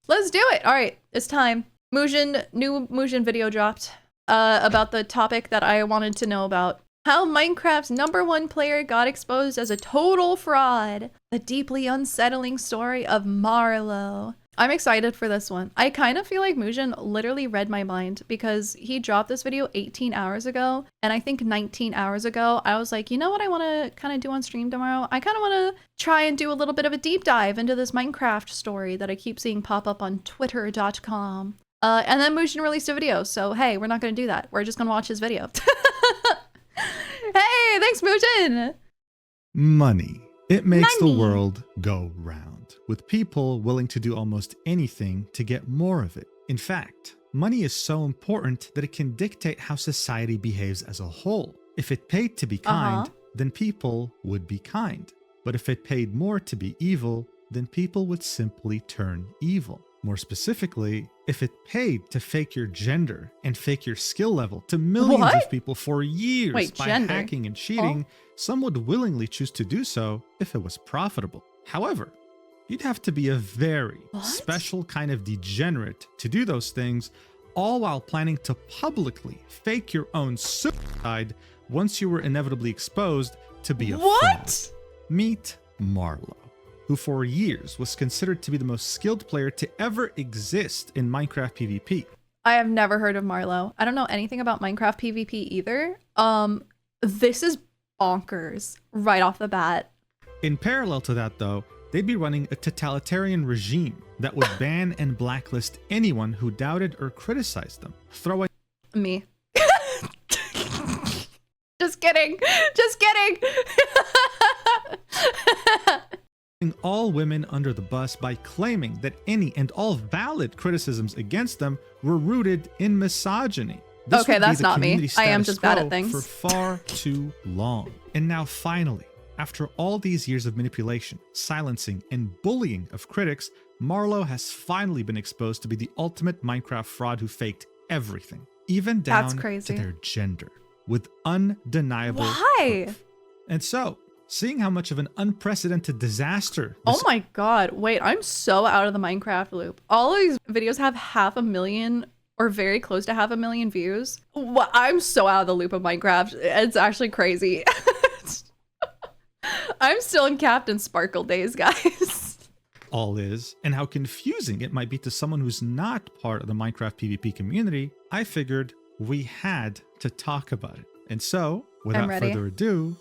Let's do it. All right, it's time. New Mujin video dropped about the topic that I wanted to know about. How Minecraft's #1 player got exposed as a total fraud. The deeply unsettling story of Marlow. I'm excited for this one. I kind of feel like Mujin literally read my mind because he dropped this video 18 hours ago. And I think 19 hours ago, I was like, you know what I want to kind of do on stream tomorrow? I kind of want to try and do a little bit of a deep dive into this Minecraft story that I keep seeing pop up on twitter.com. And then Mujin released a video. So, hey, we're not going to do that. We're just going to watch his video. Hey, thanks, Mujin. Money. It makes the world go round, with people willing to do almost anything to get more of it. In fact, money is so important that it can dictate how society behaves as a whole. If it paid to be kind, then people would be kind. But if it paid more to be evil, then people would simply turn evil. More specifically, if it paid to fake your gender and fake your skill level to millions of people for years by hacking and cheating, some would willingly choose to do so if it was profitable. However, you'd have to be a very special kind of degenerate to do those things, all while planning to publicly fake your own suicide once you were inevitably exposed to be a fraud. Meet Marlow, who for years was considered to be the most skilled player to ever exist in Minecraft PvP. I have never heard of Marlow. I don't know anything about Minecraft PvP either. This is bonkers right off the bat. In parallel to that though, they'd be running a totalitarian regime that would ban and blacklist anyone who doubted or criticized them, throwing me. Just kidding. Just kidding. all women under the bus by claiming that any and all valid criticisms against them were rooted in misogyny. This okay, that's not me. I am just bad at things. For far too long. And now finally, after all these years of manipulation, silencing, and bullying of critics, Marlow has finally been exposed to be the ultimate Minecraft fraud who faked everything, even down to their gender, with undeniable proof. And so, seeing how much of an unprecedented disaster oh my god, wait, I'm so out of the Minecraft loop. All of these videos have 500,000 or very close to 500,000 views. I'm so out of the loop of Minecraft. It's actually crazy. I'm still in Captain Sparkle days, guys. All is, and how confusing it might be to someone who's not part of the Minecraft PvP community, I figured we had to talk about it. And so, without further ado,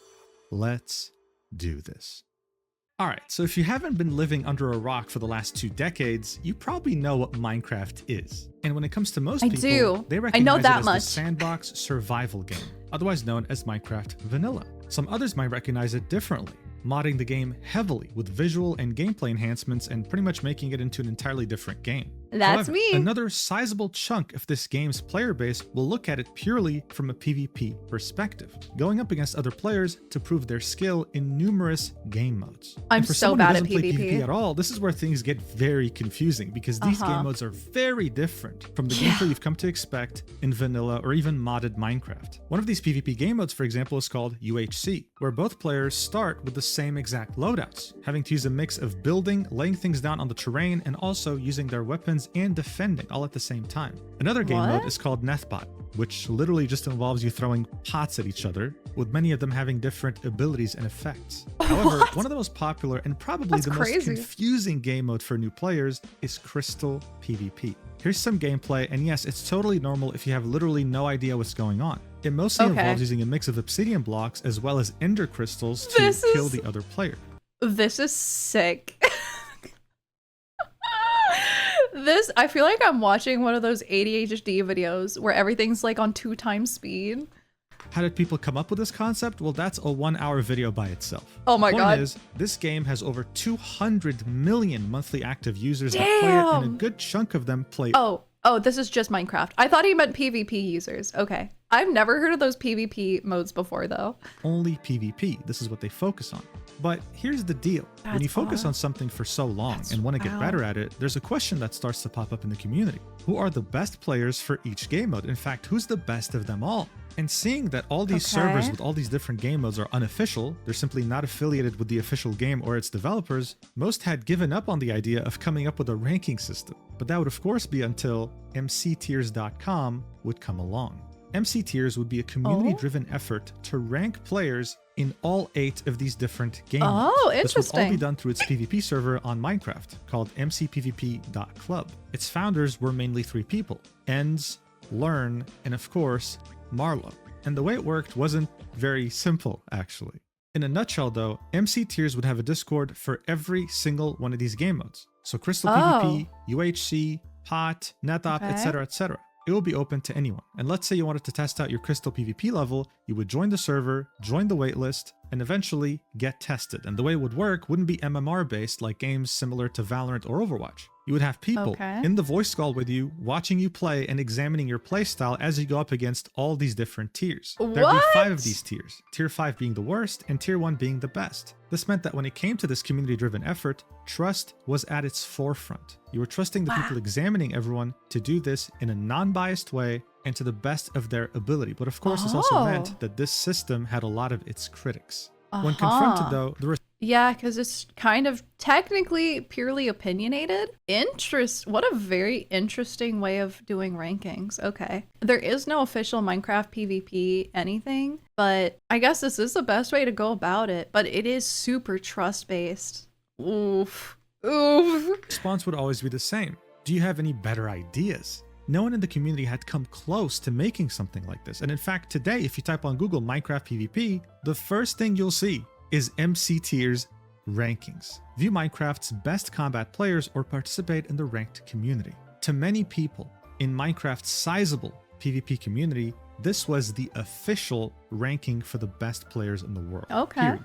let's do this. All right, so if you haven't been living under a rock for the last 2 decades, you probably know what Minecraft is. And when it comes to most people, they recognize it as the sandbox survival game, otherwise known as Minecraft Vanilla. Some others might recognize it differently, modding the game heavily with visual and gameplay enhancements and pretty much making it into an entirely different game. However, me. Another sizable chunk of this game's player base will look at it purely from a PvP perspective, going up against other players to prove their skill in numerous game modes. I'm so bad at PvP. PvP At all, this is where things get very confusing because these game modes are very different from the gameplay you've come to expect in vanilla or even modded Minecraft. One of these PvP game modes, for example, is called UHC, where both players start with the same exact loadouts, having to use a mix of building, laying things down on the terrain, and also using their weapons and defending all at the same time. Another game mode is called Nethbot, which literally just involves you throwing pots at each other, with many of them having different abilities and effects. However, one of the most popular and probably the most confusing game mode for new players is Crystal PvP. Here's some gameplay, and yes, it's totally normal if you have literally no idea what's going on. It mostly involves using a mix of obsidian blocks as well as ender crystals to kill the other player. This is sick. I feel like I'm watching one of those ADHD videos where everything's like on 2x speed. How did people come up with this concept? Well, that's a 1-hour video by itself. Oh my god. The point is, this game has over 200 million monthly active users that play it, and a good chunk of them play. Oh, this is just Minecraft. I thought he meant PvP users. Okay. I've never heard of those PvP modes before, though. Only PvP. This is what they focus on. But here's the deal. When you focus on something for so long and want to get better at it, there's a question that starts to pop up in the community. Who are the best players for each game mode? In fact, who's the best of them all? And seeing that all these servers with all these different game modes are unofficial, they're simply not affiliated with the official game or its developers, most had given up on the idea of coming up with a ranking system. But that would of course be until mctiers.com would come along. MC Tiers would be a community-driven effort to rank players in all 8 of these different game modes. Oh, interesting. This would all be done through its PvP server on Minecraft called mcpvp.club. Its founders were mainly 3 people: Enz, Learn, and of course, Marlow. And the way it worked wasn't very simple, actually. In a nutshell, though, MC Tiers would have a Discord for every single one of these game modes. So Crystal PvP, UHC, Hot, NetOp, etc., etc. It will be open to anyone. And let's say you wanted to test out your Crystal PvP level, you would join the server, join the waitlist, and eventually get tested. And the way it would work wouldn't be MMR based like games similar to Valorant or Overwatch. You would have people in the voice call with you, watching you play and examining your playstyle as you go up against all these different tiers. There'd be 5 of these tiers, tier 5 being the worst and tier 1 being the best. This meant that when it came to this community-driven effort, trust was at its forefront. You were trusting the people examining everyone to do this in a non-biased way and to the best of their ability. But of course, this also meant that this system had a lot of its critics. When confronted, though, yeah, because it's kind of technically purely opinionated. What a very interesting way of doing rankings. Okay. There is no official Minecraft PvP anything, but I guess this is the best way to go about it. But it is super trust-based. Oof. Oof. Response would always be the same. Do you have any better ideas? No one in the community had come close to making something like this. And in fact, today, if you type on Google Minecraft PvP, the first thing you'll see is MC Tiers rankings. View Minecraft's best combat players or participate in the ranked community. To many people in Minecraft's sizable PvP community, this was the official ranking for the best players in the world. Period.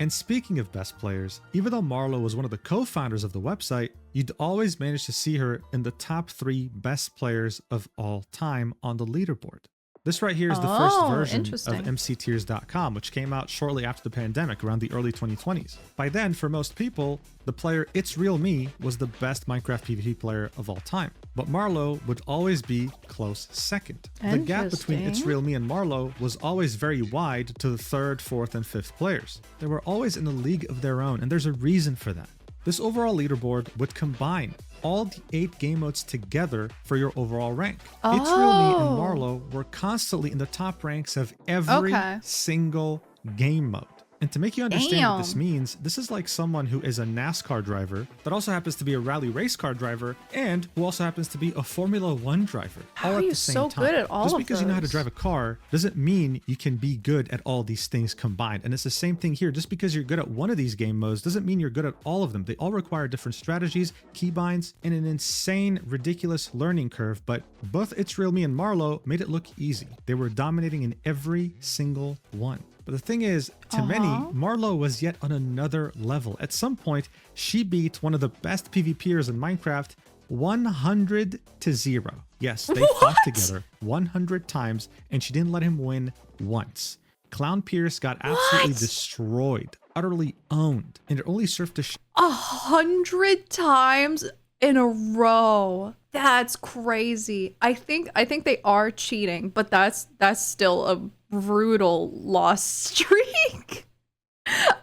And speaking of best players, even though Marlow was one of the co-founders of the website, you'd always manage to see her in the top 3 best players of all time on the leaderboard. This right here is the first version of mctiers.com, which came out shortly after the pandemic, around the early 2020s. By then, for most people, the player It's Real Me was the best Minecraft PvP player of all time. But Marlow would always be close second. The gap between It's Real Me and Marlow was always very wide to the 3rd, 4th, and 5th players. They were always in a league of their own, and there's a reason for that. This overall leaderboard would combine all the 8 game modes together for your overall rank. It's Real Me and Marlow were constantly in the top ranks of every single game mode. And to make you understand what this means, this is like someone who is a NASCAR driver that also happens to be a rally race car driver and who also happens to be a Formula 1 driver. How are you so good at all of those? Just because you know how to drive a car doesn't mean you can be good at all these things combined. And it's the same thing here. Just because you're good at one of these game modes doesn't mean you're good at all of them. They all require different strategies, keybinds, and an insane, ridiculous learning curve. But both It's Real Me and Marlow made it look easy. They were dominating in every single one. But the thing is, to many, Marlow was yet on another level. At some point, she beat one of the best PvPers in Minecraft 100-0. Yes, they fought together 100 times, and she didn't let him win once. Clown Pierce got absolutely destroyed, utterly owned, and it only served to 100 times in a row. That's crazy. I think they are cheating, but that's still a brutal loss streak.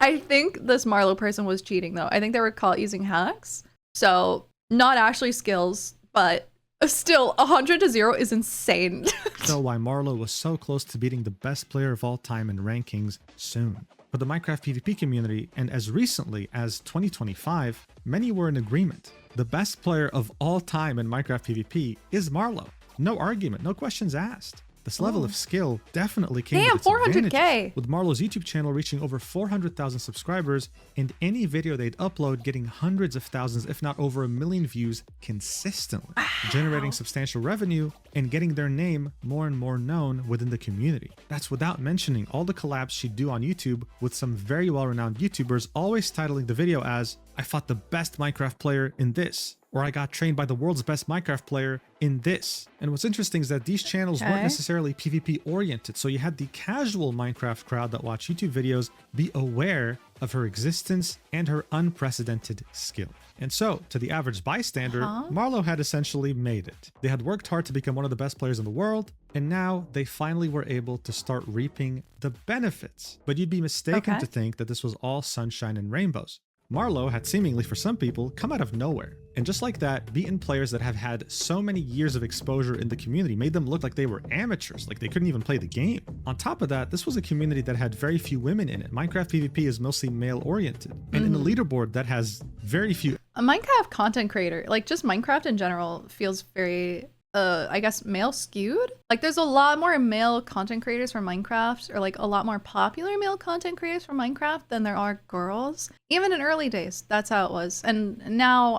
I think this Marlow person was cheating though. I think they were caught using hacks. So not actually skills, but still 100-0 is insane. So why Marlow was so close to beating the best player of all time in rankings soon. But the Minecraft PvP community, and as recently as 2025, many were in agreement. The best player of all time in Minecraft PvP is Marlow. No argument, no questions asked. This level of skill definitely came with its 400K, with Marlow's YouTube channel reaching over 400,000 subscribers and any video they'd upload getting hundreds of thousands, if not over 1 million views consistently, generating substantial revenue and getting their name more and more known within the community. That's without mentioning all the collabs she'd do on YouTube with some very well-renowned YouTubers, always titling the video as, "I fought the best Minecraft player in this," or I got trained by the world's best Minecraft player in this. And what's interesting is that these channels weren't necessarily PvP oriented, so you had the casual Minecraft crowd that watched YouTube videos be aware of her existence and her unprecedented skill. And so, to the average bystander, Marlow had essentially made it. They had worked hard to become one of the best players in the world, and now they finally were able to start reaping the benefits. But you'd be mistaken to think that this was all sunshine and rainbows. Marlow had seemingly, for some people, come out of nowhere. And just like that, beaten players that have had so many years of exposure in the community made them look like they were amateurs, like they couldn't even play the game. On top of that, this was a community that had very few women in it. Minecraft PvP is mostly male-oriented. And in a leaderboard that has very few... A Minecraft content creator, like just Minecraft in general, feels very... I guess male skewed. Like there's a lot more male content creators for Minecraft, or like a lot more popular male content creators for Minecraft than there are girls. Even in early days, that's how it was. And now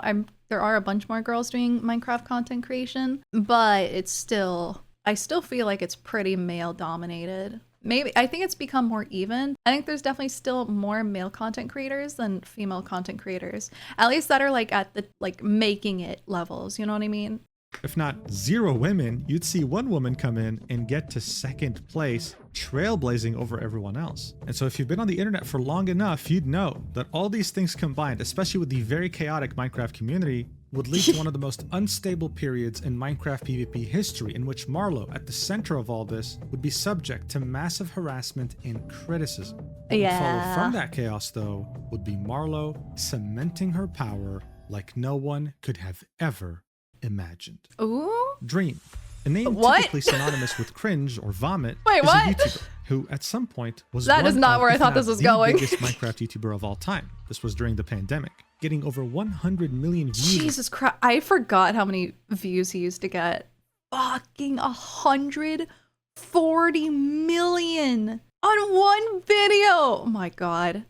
there are a bunch more girls doing Minecraft content creation, but I still feel like it's pretty male dominated. Maybe I think it's become more even. I think there's definitely still more male content creators than female content creators, at least that are like at the like making it levels, you know what I mean? If not zero women, you'd see one woman come in and get to second place, trailblazing over everyone else. And so if you've been on the internet for long enough, you'd know that all these things combined, especially with the very chaotic Minecraft community, would lead to one of the most unstable periods in Minecraft PvP history, in which Marlow, at the center of all this, would be subject to massive harassment and criticism. What would follow from that chaos, though, would be Marlow cementing her power like no one could have ever imagined. Ooh. Dream, a name typically synonymous with cringe or vomit, is a YouTuber who at some point was that is not where I thought this was going. The biggest Minecraft YouTuber of all time. This was during the pandemic, getting over 100 million views. Jesus Christ, I forgot how many views he used to get. Fucking 140 million on one video. Oh my god,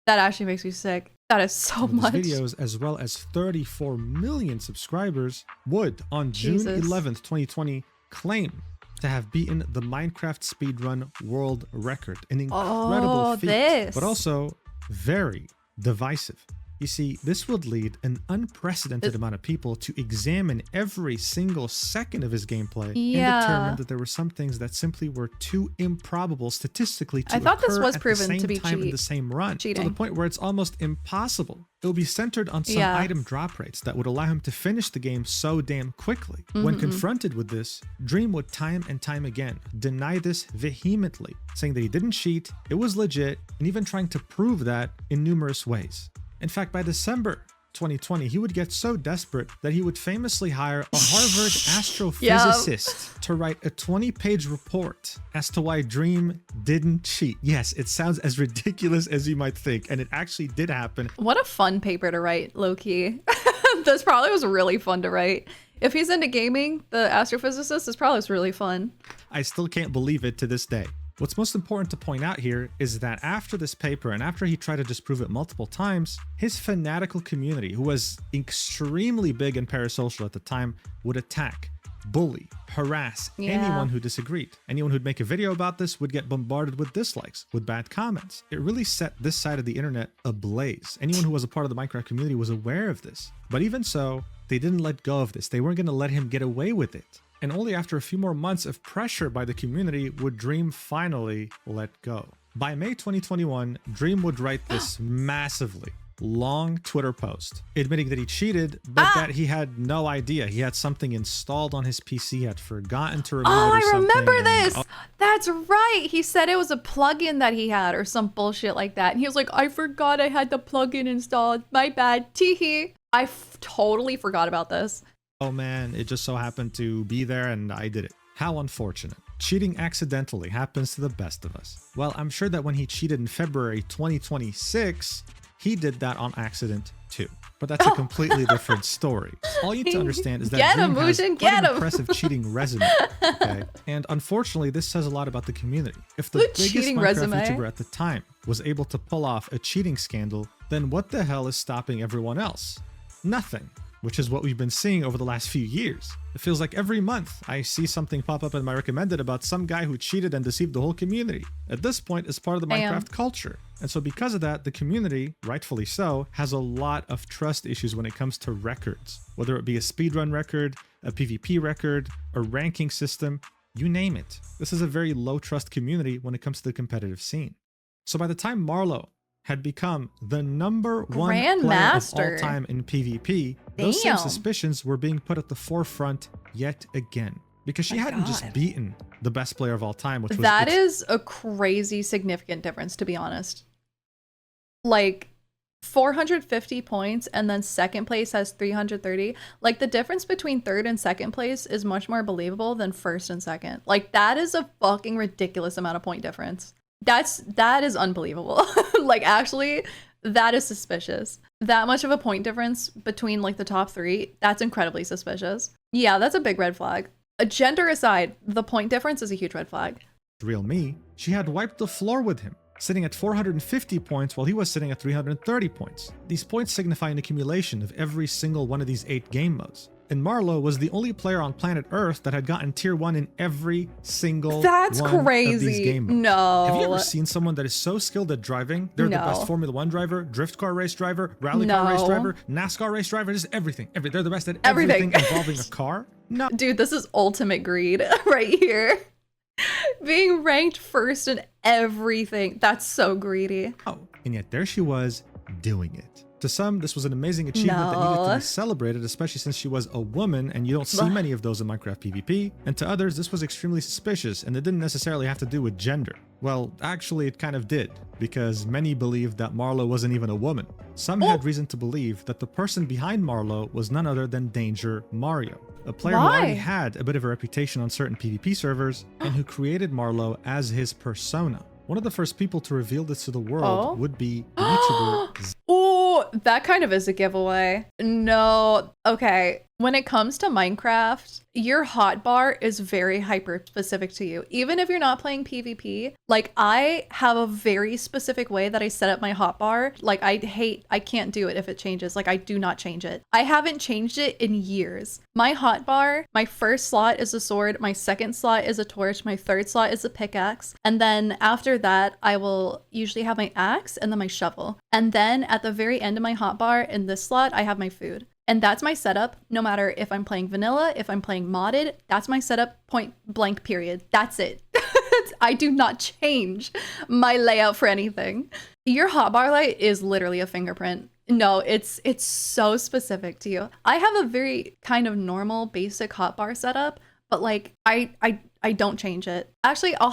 that actually makes me sick. That is so much. Videos, as well as 34 million subscribers, would on June 11th, 2020, claim to have beaten the Minecraft speedrun world record. An incredible feat, but also very divisive. You see, this would lead an unprecedented amount of people to examine every single second of his gameplay and determine that there were some things that simply were too improbable statistically to occur this was at proven the same to be time in the same run, to the point where it's almost impossible. It will be centered on some item drop rates that would allow him to finish the game so damn quickly. When confronted with this, Dream would time and time again deny this vehemently, saying that he didn't cheat, it was legit, and even trying to prove that in numerous ways. In fact, by December 2020, he would get so desperate that he would famously hire a Harvard astrophysicist to write a 20-page report as to why Dream didn't cheat. Yes, it sounds as ridiculous as you might think, and it actually did happen. What a fun paper to write, low-key. This probably was really fun to write. If he's into gaming, the astrophysicist, this probably was really fun. I still can't believe it to this day. What's most important to point out here is that after this paper, and after he tried to disprove it multiple times, his fanatical community, who was extremely big in parasocial at the time, would attack, bully, harass anyone who disagreed. Anyone who'd make a video about this would get bombarded with dislikes, with bad comments. It really set this side of the internet ablaze. Anyone who was a part of the Minecraft community was aware of this. But even so, they didn't let go of this. They weren't going to let him get away with it. And only after a few more months of pressure by the community would Dream finally let go. By May 2021, Dream would write this massively long Twitter post admitting that he cheated, but that he had no idea. He had something installed on his PC, he had forgotten to remove it or something. I remember this! That's right! He said it was a plugin that he had or some bullshit like that. And he was like, I forgot I had the plugin installed. My bad. Teehee. I totally forgot about this. Oh man, it just so happened to be there and I did it. How unfortunate. Cheating accidentally happens to the best of us. Well, I'm sure that when he cheated in February 2026, he did that on accident too. But that's a completely different story. All you need to understand is that Dream has quite an impressive cheating resume. Okay? And unfortunately, this says a lot about the community. If the biggest Minecraft YouTuber at the time was able to pull off a cheating scandal, then what the hell is stopping everyone else? Nothing. Which is what we've been seeing over the last few years. It feels like every month I see something pop up in my recommended about some guy who cheated and deceived the whole community. At this point, it's part of the Minecraft culture. And so because of that, the community, rightfully so, has a lot of trust issues when it comes to records, whether it be a speedrun record, a PvP record, a ranking system, you name it. This is a very low trust community when it comes to the competitive scene. So by the time Marlow had become the number one player of all time in PvP, those same suspicions were being put at the forefront yet again. Because she hadn't just beaten the best player of all time, which was... That is a crazy significant difference, to be honest. Like, 450 points and then second place has 330. Like, the difference between third and second place is much more believable than first and second. Like, that is a fucking ridiculous amount of point difference. That is unbelievable. Like, actually, that is suspicious. That much of a point difference between, like, the top three, that's incredibly suspicious. Yeah, that's a big red flag. Gender aside, the point difference is a huge red flag. Real me, she had wiped the floor with him, sitting at 450 points while he was sitting at 330 points. These points signify an accumulation of every single one of these 8 game modes. And Marlow was the only player on planet Earth that had gotten tier 1 in every single one of these game modes. No. Have you ever seen someone that is so skilled at driving? They're the best Formula 1 driver, drift car race driver, rally car race driver, NASCAR race driver, just everything. They're the best at everything involving a car. No. Dude, this is ultimate greed right here. Being ranked first in everything. That's so greedy. Oh, and yet there she was doing it. To some, this was an amazing achievement that needed to be celebrated, especially since she was a woman and you don't see many of those in Minecraft PvP. And to others, this was extremely suspicious and it didn't necessarily have to do with gender. Well, actually it kind of did, because many believed that Marlow wasn't even a woman. Some had reason to believe that the person behind Marlow was none other than Danger Mario, a player who already had a bit of a reputation on certain PvP servers and who created Marlow as his persona. One of the first people to reveal this to the world would be YouTuber. Oh, that kind of is a giveaway. No. Okay. When it comes to Minecraft, your hotbar is very hyper specific to you. Even if you're not playing PvP, like I have a very specific way that I set up my hotbar. Like I can't do it if it changes. Like I do not change it. I haven't changed it in years. My hotbar, my first slot is a sword. My second slot is a torch. My third slot is a pickaxe. And then after that, I will usually have my axe and then my shovel. And then at the very end of my hotbar in this slot, I have my food. And that's my setup, no matter if I'm playing vanilla, if I'm playing modded, that's my setup, point blank, period. That's it. I do not change my layout for anything. Your hotbar light is literally a fingerprint. No, it's so specific to you. I have a very kind of normal basic hotbar setup, but like I don't change it. Actually, I'll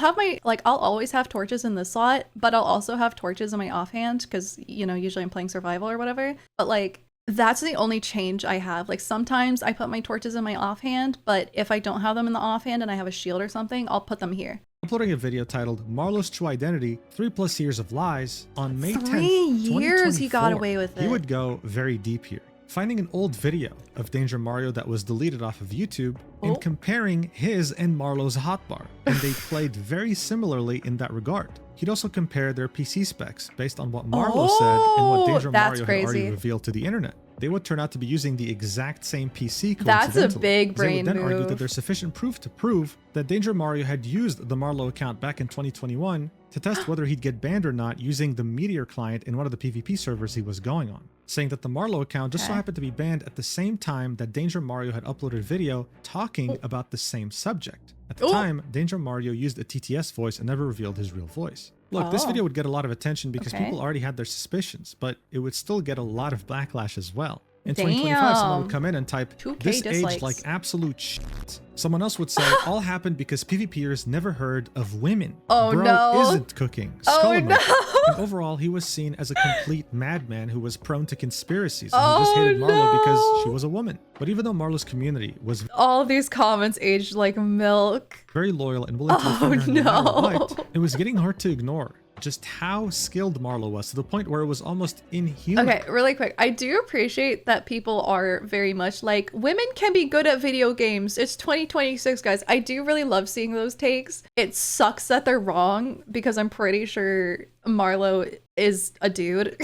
always have torches in this slot, but I'll also have torches in my offhand because, you know, usually I'm playing survival or whatever. But like, that's the only change I have. Like sometimes I put my torches in my offhand, but if I don't have them in the offhand and I have a shield or something, I'll put them here. Uploading a video titled Marlow's True Identity, 3+ Years of Lies on May 10th, 3 years he got away with it. He would go very deep here, finding an old video of Danger Mario that was deleted off of YouTube and comparing his and Marlow's hotbar, and they played very similarly in that regard. He'd also compare their PC specs based on what Marlow said and what Danger Mario had already revealed to the internet. They would turn out to be using the exact same PC coincidentally. That's a big brain move. They would then move. argue that there's sufficient proof to prove that Danger Mario had used the Marlow account back in 2021 to test whether he'd get banned or not using the Meteor client in one of the PvP servers he was going on, saying that the Marlow account just so happened to be banned at the same time that Danger Mario had uploaded video talking about the same subject. At the time, Danger Mario used a TTS voice and never revealed his real voice. Look, this video would get a lot of attention because people already had their suspicions, but it would still get a lot of backlash as well. In 2025, someone would come in and type, "This aged like absolute shit." Someone else would say, "All happened because PvPers never heard of women." Oh, Bro no. isn't cooking. Oh, no. And overall, he was seen as a complete madman who was prone to conspiracies and who just hated Marlow because she was a woman. But even though Marlow's community was all these comments aged like milk, very loyal and willing to defend her no matter what, it was getting hard to ignore just how skilled Marlow was, to the point where it was almost inhuman. Okay, really quick. I do appreciate that people are very much like, women can be good at video games. It's 2026, guys. I do really love seeing those takes. It sucks that they're wrong because I'm pretty sure Marlow is a dude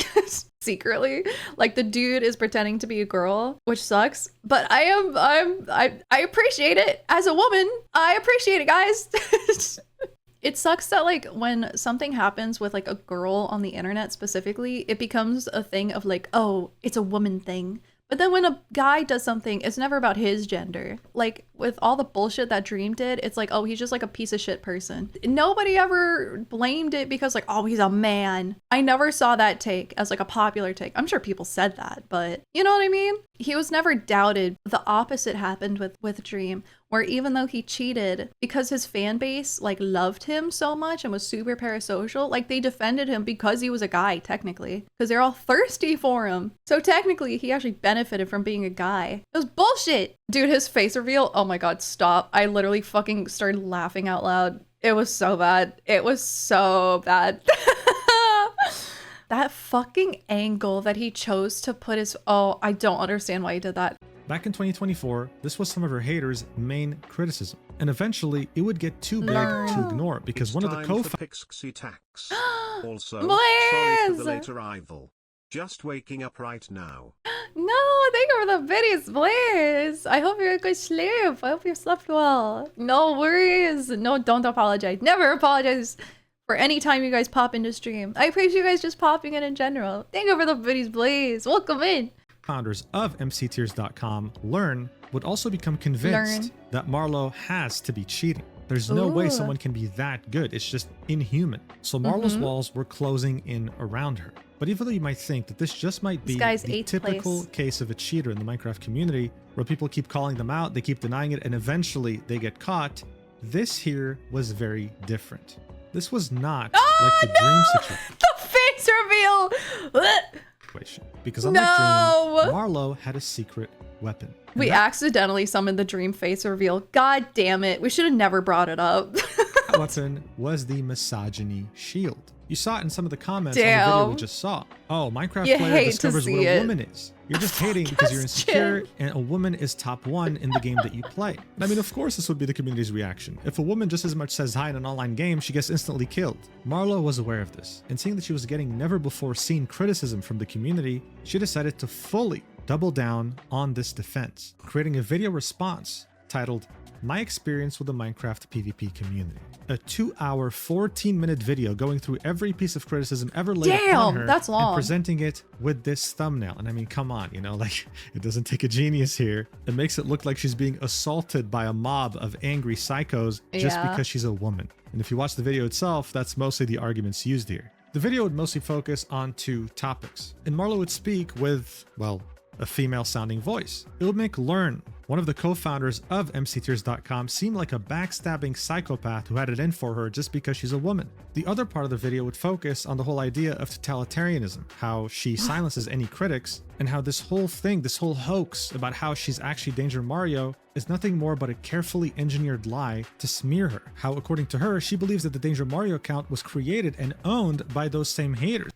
secretly. Like the dude is pretending to be a girl, which sucks. But I appreciate it as a woman. I appreciate it, guys. It sucks that like when something happens with like a girl on the internet specifically, it becomes a thing of like, oh, it's a woman thing. But then when a guy does something, it's never about his gender. Like with all the bullshit that Dream did, it's like, oh, he's just like a piece of shit person. Nobody ever blamed it because like, oh, he's a man. I never saw that take as like a popular take. I'm sure people said that, but you know what I mean? He was never doubted. The opposite happened with Dream, where even though he cheated, because his fan base like loved him so much and was super parasocial, like they defended him because he was a guy technically, because they're all thirsty for him. So technically he actually benefited from being a guy. It was bullshit. Dude, his face reveal, oh my god, stop. I literally fucking started laughing out loud. It was so bad. It was so bad. That fucking angle that he chose to put his, oh, I don't understand why he did that. Back in 2024, this was some of her haters' main criticism, and eventually it would get too big to ignore because It's one of the time co for Pixie Tax. Also, Blaze! sorry for the late arrival. Just waking up right now. No, thank you for the videos, Blaze. I hope you're a good sleep. I hope you slept well. No worries. No, don't apologize. Never apologize for any time you guys pop into stream. I appreciate you guys just popping in general. Thank you for the videos, Blaze. Welcome in. founders of mctears.com would also become convinced that Marlow has to be cheating. There's no way someone can be that good. It's just inhuman. So Marlow's walls were closing in around her. But even though you might think that this just might be the typical case of a cheater in the Minecraft community, where people keep calling them out, they keep denying it, and eventually they get caught, this here was very different. This was not like the Dream situation. The face reveal! Because unlike Dream, Marlow had a secret weapon. We accidentally summoned the Dream face reveal. God damn it. We should have never brought it up. That weapon was the misogyny shield. You saw it in some of the comments on the video we just saw. Oh, Minecraft player discovers what a woman is. You're just hating because you're insecure and a woman is top 1 in the game that you play. I mean, of course this would be the community's reaction. If a woman just as much says hi in an online game, she gets instantly killed. Marlow was aware of this, and seeing that she was getting never before seen criticism from the community, she decided to fully double down on this defense, creating a video response titled My Experience with the Minecraft PvP Community. A 2-hour, 14-minute video going through every piece of criticism ever laid upon her that's long. and presenting it with this thumbnail. And I mean, come on, you know, like, it doesn't take a genius here. It makes it look like she's being assaulted by a mob of angry psychos just because she's a woman. And if you watch the video itself, that's mostly the arguments used here. The video would mostly focus on 2 topics, and Marlow would speak with, well, a female-sounding voice. It would make Learn, one of the co-founders of mctears.com, seem like a backstabbing psychopath who had it in for her just because she's a woman. The other part of the video would focus on the whole idea of totalitarianism, how she silences any critics, and how this whole thing, this whole hoax about how she's actually Danger Mario is nothing more but a carefully engineered lie to smear her. How, according to her, she believes that the Danger Mario account was created and owned by those same haters.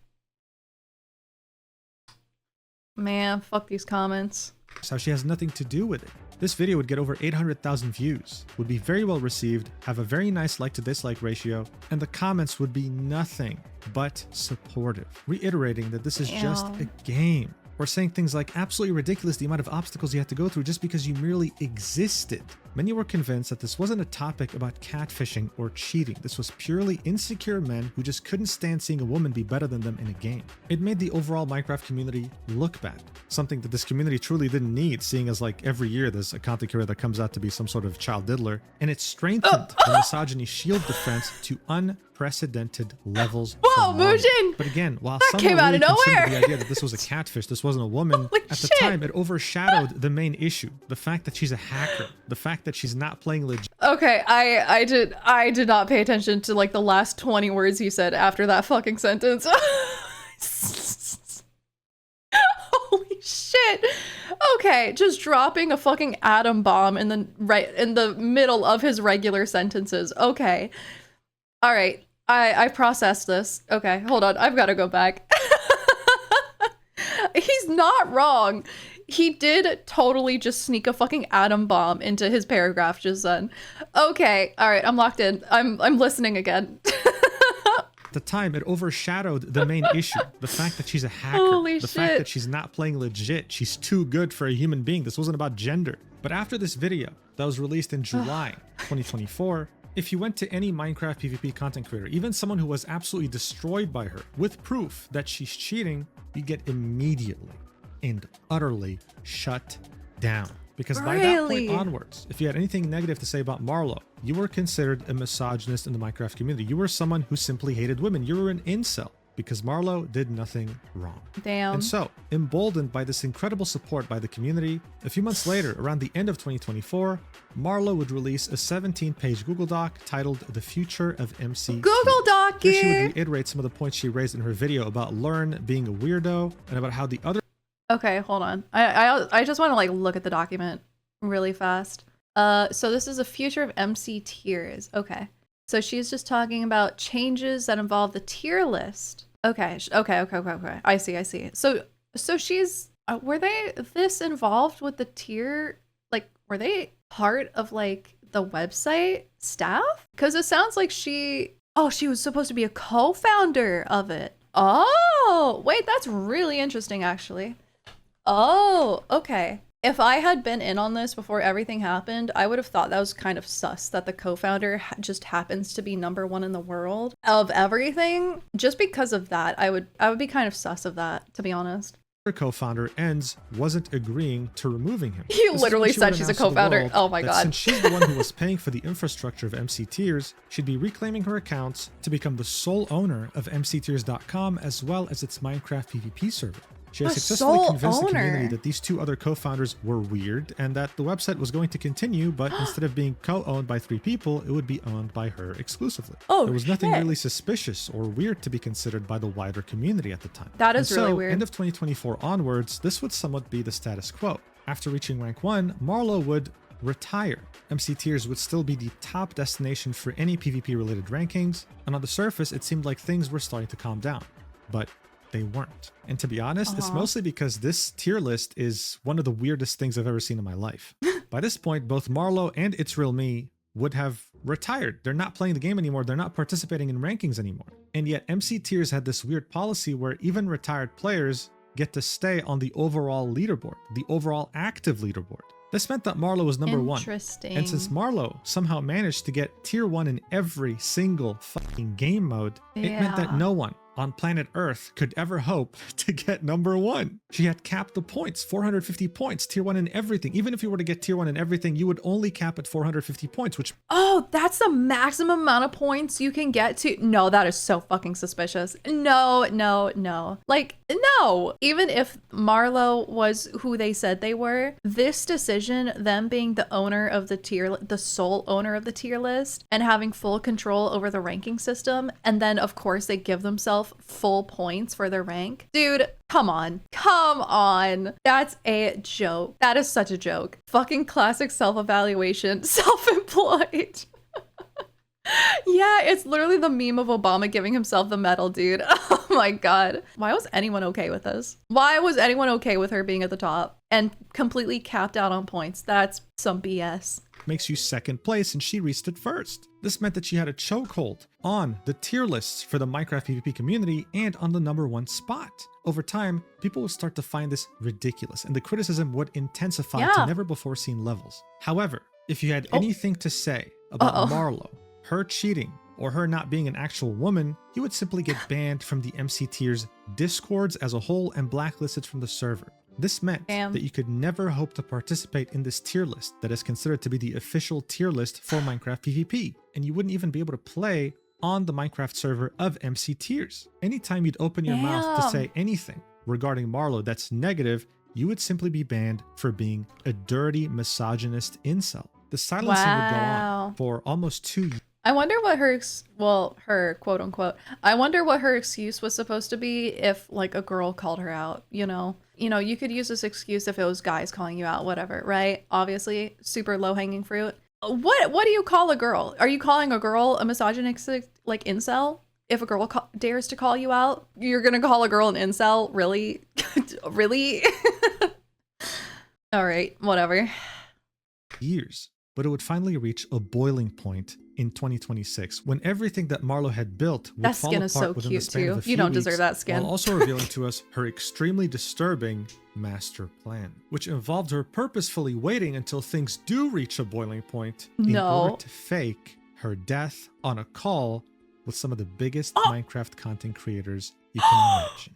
Man, fuck these comments. How she has nothing to do with it. This video would get over 800,000 views, would be very well received, have a very nice like to dislike ratio, and the comments would be nothing but supportive, reiterating that this is just a game, or saying things like absolutely ridiculous the amount of obstacles you had to go through just because you merely existed. Many were convinced that this wasn't a topic about catfishing or cheating. This was purely insecure men who just couldn't stand seeing a woman be better than them in a game. It made the overall Minecraft community look bad, something that this community truly didn't need, seeing as like every year there's a content creator that comes out to be some sort of child diddler, and it strengthened the misogyny shield defense to unprecedented levels. Whoa, Mujin! But again, while that some came were out really of concerned nowhere. with the idea that this was a catfish, this wasn't a woman, at the time it overshadowed the main issue, the fact that she's a hacker, the fact that she's not playing legit. Okay, I did not pay attention to like the last 20 words he said after that fucking sentence. Holy shit. Okay, just dropping a fucking atom bomb in the middle of his regular sentences. Okay. All right. I processed this. Okay, hold on. I've got to go back. He's not wrong. He did totally just sneak a fucking atom bomb into his paragraph just then. Okay, all right, I'm locked in. I'm listening again. At the time, it overshadowed the main issue, the fact that she's a hacker, Holy the shit. fact that she's not playing legit. She's too good for a human being. This wasn't about gender. But after this video that was released in July 2024, If you went to any Minecraft PvP content creator, even someone who was absolutely destroyed by her, with proof that she's cheating, you get immediately and utterly shut down. Because by that point onwards, if you had anything negative to say about Marlow, you were considered a misogynist in the Minecraft community. You were someone who simply hated women. You were an incel because Marlow did nothing wrong. Damn. And so, emboldened by this incredible support by the community, a few months later, around the end of 2024, Marlow would release a 17-page Google Doc titled The Future of MC. Google Doc! Here she would reiterate some of the points she raised in her video about Learn being a weirdo and about how the other... Okay, hold on. I just want to like look at the document really fast. So this is a future of MC tiers. Okay. So she's just talking about changes that involve the tier list. Okay. Okay. I see. So she's were they this involved with the tier? Like, were they part of like the website staff? Because it sounds like she was supposed to be a co-founder of it. Oh, wait, that's really interesting actually. Oh, okay. If I had been in on this before everything happened, I would have thought that was kind of sus that the co-founder just happens to be #1 in the world of everything. Just because of that, I would be kind of sus of that, to be honest. Her co-founder Enz wasn't agreeing to removing him. You literally said she's a co-founder. Oh my god. Since she's the one who was paying for the infrastructure of MC Tiers, she'd be reclaiming her accounts to become the sole owner of mctiers.com as well as its Minecraft PvP server. She has successfully convinced the community that these two other co-founders were weird and that the website was going to continue, but instead of being co-owned by 3 people, it would be owned by her exclusively. Oh, there was nothing really suspicious or weird to be considered by the wider community at the time. That is really weird. End of 2024 onwards, this would somewhat be the status quo. After reaching rank 1, Marlow would retire. MC Tiers would still be the top destination for any PvP related rankings, and on the surface, it seemed like things were starting to calm down. But they weren't. And to be honest, it's mostly because this tier list is one of the weirdest things I've ever seen in my life. By this point, both Marlow and It's Real Me would have retired. They're not playing the game anymore. They're not participating in rankings anymore. And yet MC Tiers had this weird policy where even retired players get to stay on the overall leaderboard, the overall active leaderboard. This meant that Marlow was #1. Interesting. And since Marlow somehow managed to get tier 1 in every single fucking game mode, it meant that no one on planet Earth could ever hope to get #1. She had capped the points, 450 points, tier 1 in everything. Even if you were to get tier 1 in everything, you would only cap at 450 points, which... Oh, that's the maximum amount of points you can get to? No, that is so fucking suspicious. No. Like, no. Even if Marlow was who they said they were, this decision, them being the owner of the sole owner of the tier list and having full control over the ranking system, and then of course they give themselves full points for their rank. Dude, come on. That's a joke. That is such a joke. Fucking classic self-evaluation. Self-employed. Yeah, it's literally the meme of Obama giving himself the medal, dude. Oh my god. Why was anyone okay with this? Why was anyone okay with her being at the top and completely capped out on points? That's some BS. Makes you 2nd place, and she reached it first. This meant that she had a chokehold on the tier lists for the Minecraft PvP community and on the #1 spot. Over time, people would start to find this ridiculous, and the criticism would intensify to never before seen levels. However, if you had anything to say about Marlow, her cheating, or her not being an actual woman, you would simply get banned from the MC Tiers Discords as a whole and blacklisted from the server. This meant that you could never hope to participate in this tier list that is considered to be the official tier list for Minecraft PvP, and you wouldn't even be able to play on the Minecraft server of MC Tiers. Anytime you'd open your mouth to say anything regarding Marlow that's negative, you would simply be banned for being a dirty, misogynist incel. The silencing would go on for almost 2 years. I wonder what her quote unquote, I wonder what her excuse was supposed to be if like a girl called her out, you know, you could use this excuse if it was guys calling you out, whatever, right? Obviously, super low hanging fruit. What do you call a girl? Are you calling a girl a misogynistic like incel? If a girl dares to call you out, you're gonna call a girl an incel? Really? Really? All right, whatever. Years, but it would finally reach a boiling point in 2026 when everything that Marlow had built would fall apart so within cute the span of a few you don't weeks, deserve that skin. while also revealing to us her extremely disturbing master plan, which involved her purposefully waiting until things do reach a boiling point in order to fake her death on a call with some of the biggest Minecraft content creators you can imagine.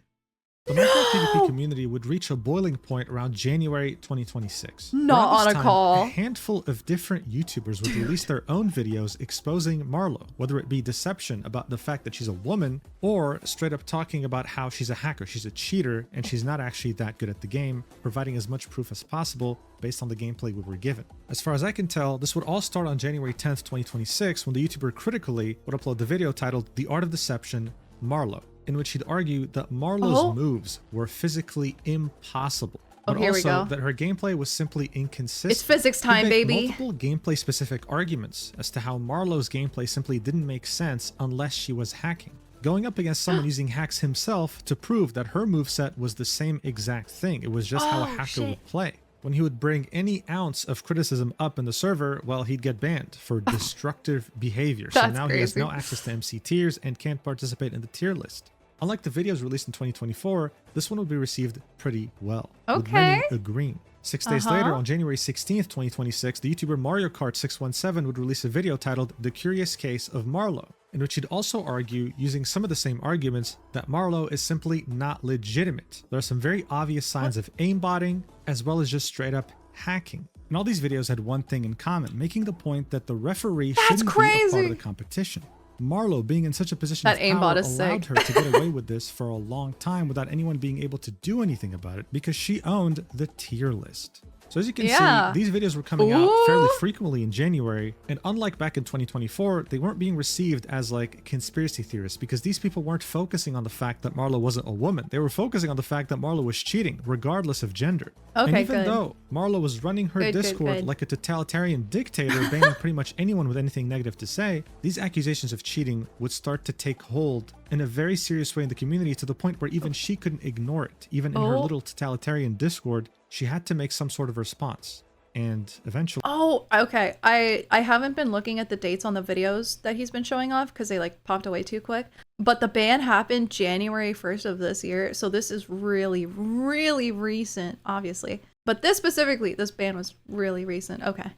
The Minecraft PvP community would reach a boiling point around January 2026. Not Around this on a time, call. A handful of different YouTubers would release their own videos exposing Marlow, whether it be deception about the fact that she's a woman or straight up talking about how she's a hacker, she's a cheater, and she's not actually that good at the game, providing as much proof as possible based on the gameplay we were given. As far as I can tell, this would all start on January 10th, 2026, when the YouTuber Critically would upload the video titled The Art of Deception, Marlow, in which he'd argue that Marlow's moves were physically impossible, but here we also go. that her gameplay was simply inconsistent. It's physics time, He'd make baby. multiple gameplay-specific arguments as to how Marlow's gameplay simply didn't make sense unless she was hacking, going up against someone using hacks himself to prove that her moveset was the same exact thing. It was just how a hacker would play. When he would bring any ounce of criticism up in the server, well, he'd get banned for destructive behavior. So That's now he has crazy. no access to MC tiers and can't participate in the tier list. Unlike the videos released in 2024, this one would be received pretty well, with many Okay. agreeing. 6 days later, on January 16th, 2026, the YouTuber Mario Kart 617 would release a video titled The Curious Case of Marlow, in which he'd also argue, using some of the same arguments, that Marlow is simply not legitimate. There are some very obvious signs of aimbotting, as well as just straight up hacking. And all these videos had one thing in common, making the point that the referee shouldn't be a part of crazy. the competition. Marlow, being in such a position That of aimbot power, is allowed sick. her to get away with this for a long time without anyone being able to do anything about it because she owned the tier list. So as you can Yeah. see, these videos were coming out Ooh. fairly frequently in January, and unlike back in 2024, they weren't being received as like conspiracy theorists because these people weren't focusing on the fact that Marlow wasn't a woman. They were focusing on the fact that Marlow was cheating, regardless of gender. And Okay, even good. though Marlow was running her Good, good, Discord good. like a totalitarian dictator, banning pretty much anyone with anything negative to say, these accusations of cheating would start to take hold in a very serious way in the community to the point where even she couldn't ignore it. Even in her little totalitarian Discord, she had to make some sort of response. And eventually, Oh, okay. I haven't been looking at the dates on the videos that he's been showing off because they like popped away too quick. But the ban happened January 1st of this year. So this is really, really recent, obviously. But this specifically, this ban was really recent. Okay.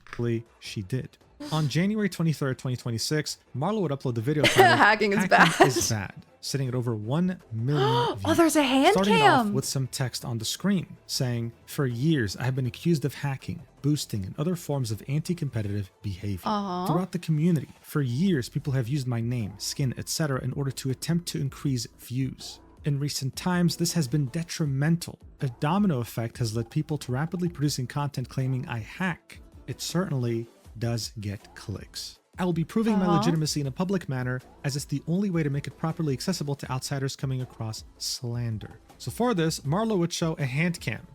she did. On January 23rd, 2026, Marlow would upload the video titled, Hacking is bad. is bad, sitting at over 1 million views. Oh, there's a hand Starting it off cam. with some text on the screen saying, "For years, I have been accused of hacking, boosting, and other forms of anti-competitive behavior. Throughout the community, for years, people have used my name, skin, etc. in order to attempt to increase views. In recent times, this has been detrimental. A domino effect has led people to rapidly producing content claiming I hack. It certainly does get clicks. I will be proving my legitimacy in a public manner, as it's the only way to make it properly accessible to outsiders coming across slander." So for this, Marlow would show a hand cam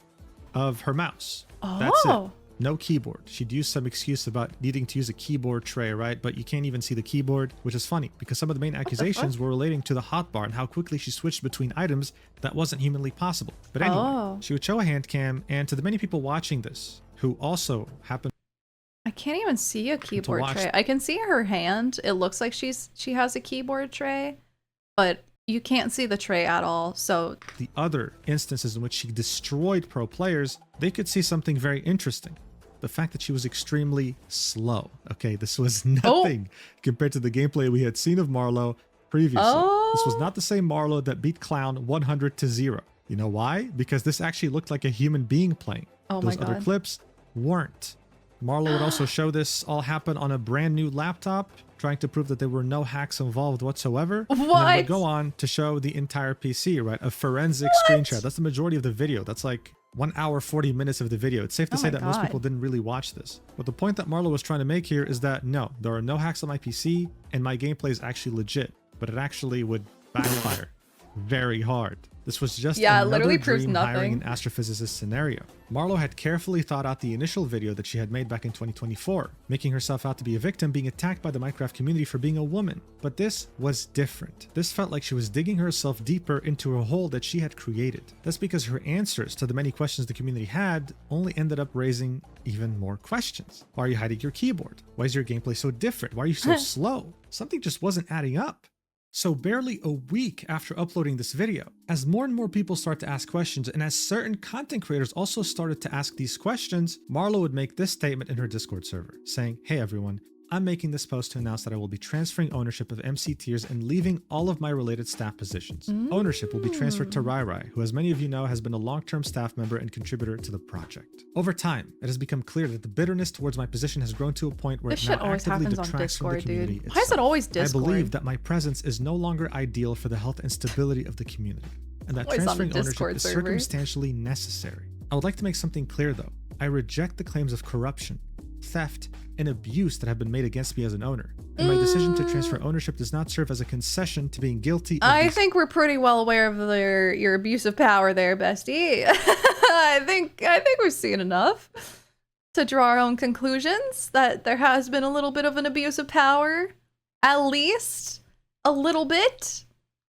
of her mouse. That's it. No keyboard. She'd use some excuse about needing to use a keyboard tray, right? But you can't even see the keyboard, which is funny because some of the main accusations were relating to the hotbar and how quickly she switched between items that wasn't humanly possible. But anyway, she would show a hand cam, and to the many people watching this, who also happen I can't even see a keyboard watch- tray. I can see her hand. It looks like she has a keyboard tray, but you can't see the tray at all. So the other instances in which she destroyed pro players, they could see something very interesting. The fact that she was extremely slow. Okay, this was nothing compared to the gameplay we had seen of Marlow previously. This was not the same Marlow that beat Clown 100-0. You know why? Because this actually looked like a human being playing. Oh my Those other God. clips weren't. Marlow would also show this all happen on a brand new laptop, trying to prove that there were no hacks involved whatsoever. And then What? would go on to show the entire PC, right? A forensic screenshot. That's the majority of the video. That's like 1 hour, 40 minutes of the video. It's safe to Oh say my that most God. people didn't really watch this. But the point that Marlow was trying to make here is that no, there are no hacks on my PC, and my gameplay is actually legit, but it actually would backfire very hard. This was just Yeah, it another literally proves dream hiring an nothing. astrophysicist scenario. Marlow had carefully thought out the initial video that she had made back in 2024, making herself out to be a victim being attacked by the Minecraft community for being a woman. But this was different. This felt like she was digging herself deeper into a hole that she had created. That's because her answers to the many questions the community had only ended up raising even more questions. Why are you hiding your keyboard? Why is your gameplay so different? Why are you so slow? Something just wasn't adding up. So barely a week after uploading this video, as more and more people start to ask questions, and as certain content creators also started to ask these questions, Marlow would make this statement in her Discord server, saying, "Hey everyone, I'm making this post to announce that I will be transferring ownership of MC Tiers and leaving all of my related staff positions. Ownership will be transferred to Rai Rai, who as many of you know has been a long-term staff member and contributor to the project. Over time, it has become clear that the bitterness towards my position has grown to a point where This it shit now always actively happens on detracts from the Discord, community dude. itself. Why is it always Discord? I believe that my presence is no longer ideal for the health and stability of the community, and that Always on a transferring ownership Discord is server. circumstantially necessary. I would like to make something clear though. I reject the claims of corruption, theft, and abuse that have been made against me as an owner, and my decision to transfer ownership does not serve as a concession to being guilty of I these. think we're pretty well aware of your abuse of power there, bestie. I think we've seen enough to draw our own conclusions that there has been a little bit of an abuse of power. At least a little bit.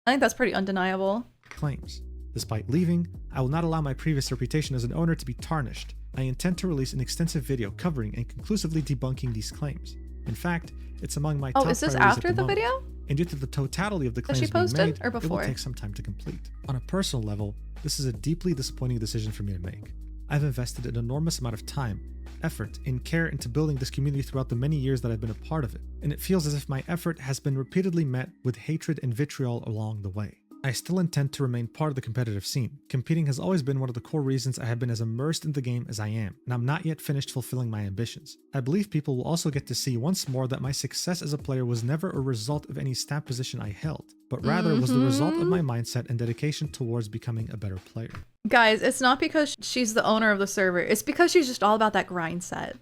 I think that's pretty undeniable. Claims. Despite leaving, I will not allow my previous reputation as an owner to be tarnished. I intend to release an extensive video covering and conclusively debunking these claims. In fact, it's among my top Oh, is this priorities after at the moment. video? And due to the totality of the That claims she being posted, made, or it before? will take some time to complete. On a personal level, this is a deeply disappointing decision for me to make. I've invested an enormous amount of time, effort, and care into building this community throughout the many years that I've been a part of it, and it feels as if my effort has been repeatedly met with hatred and vitriol along the way. I still intend to remain part of the competitive scene. Competing has always been one of the core reasons I have been as immersed in the game as I am, and I'm not yet finished fulfilling my ambitions. I believe people will also get to see once more that my success as a player was never a result of any stat position I held, but rather was the result of my mindset and dedication towards becoming a better player. Guys, it's not because she's the owner of the server. It's because she's just all about that grind set.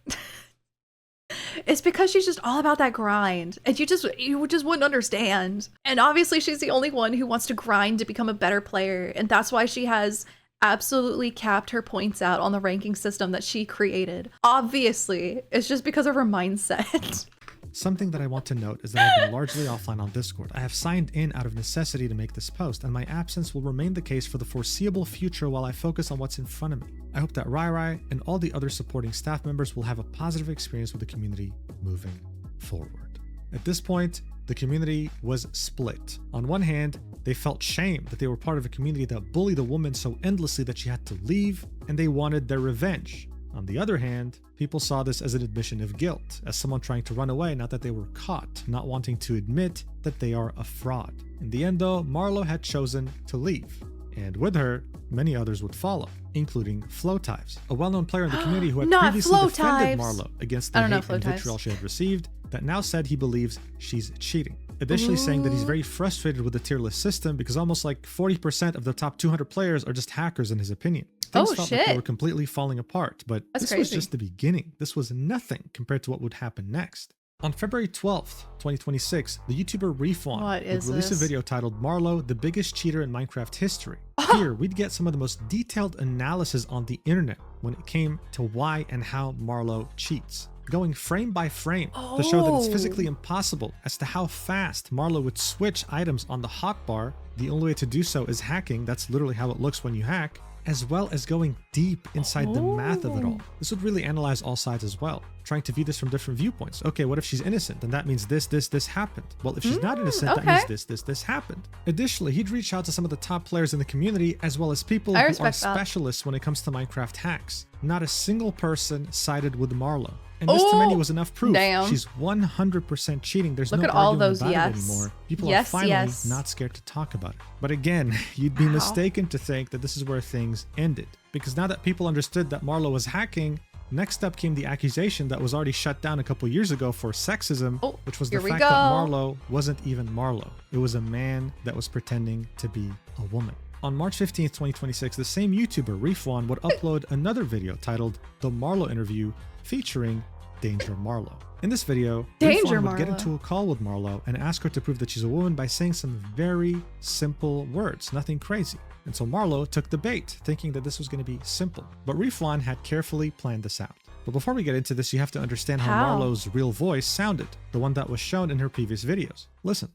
It's because she's just all about that grind, and you just wouldn't understand. And obviously she's the only one who wants to grind to become a better player, and that's why she has absolutely capped her points out on the ranking system that she created. Obviously, it's just because of her mindset. Something that I want to note is that I've been largely offline on Discord. I have signed in out of necessity to make this post, and my absence will remain the case for the foreseeable future while I focus on what's in front of me. I hope that Rai Rai and all the other supporting staff members will have a positive experience with the community moving forward. At this point, the community was split. On one hand, they felt shame that they were part of a community that bullied a woman so endlessly that she had to leave, and they wanted their revenge. On the other hand, people saw this as an admission of guilt, as someone trying to run away now that they were caught, not wanting to admit that they are a fraud. In the end though, Marlow had chosen to leave, and with her, many others would follow, including Flowtives, a well-known player in the community who had Not previously defended Flowtives. Marlow against the I don't know hate and Flowtives. vitriol she had received, that now said he believes she's cheating. Additionally saying that he's very frustrated with the tier list system because almost like 40% of the top 200 players are just hackers in his opinion. Things Oh, felt like they shit. were completely falling apart, but That's this was crazy. just the beginning. This was nothing compared to what would happen next. On February 12th, 2026, the YouTuber Refwan What would is release this? a video titled Marlow, the biggest cheater in Minecraft history. Here, we'd get some of the most detailed analysis on the internet when it came to why and how Marlow cheats, going frame by frame to show that it's Oh. physically impossible as to how fast Marlow would switch items on the hotbar. The only way to do so is hacking. That's literally how it looks when you hack, as well as going deep inside the math of it all. This would really analyze all sides as well, trying to view this from different viewpoints. Okay, what if she's innocent? Then that means this happened. Well, if she's not innocent, that okay. means this happened. Additionally, he'd reach out to some of the top players in the community, as well as people I who are respect that. specialists when it comes to Minecraft hacks. Not a single person sided with Marlow. And this to many was enough proof. Damn. She's 100% cheating. There's Look no at all arguing those about yes. it anymore. People are Yes, finally yes. not scared to talk about it. But again, you'd be mistaken to think that this is where things ended. Because now that people understood that Marlow was hacking, next up came the accusation that was already shut down a couple years ago for sexism, Oh, which was the here we fact go. that Marlow wasn't even Marlow. It was a man that was pretending to be a woman. On March 15th, 2026, the same YouTuber, Refwan, would upload another video titled The Marlow Interview featuring Danger Marlow. In this video, Danger Refwan would get Marlow. into a call with Marlow and ask her to prove that she's a woman by saying some very simple words, nothing crazy. And so Marlow took the bait, thinking that this was going to be simple. But Refwan had carefully planned this out. But before we get into this, you have to understand how How? Marlow's real voice sounded, the one that was shown in her previous videos. Listen.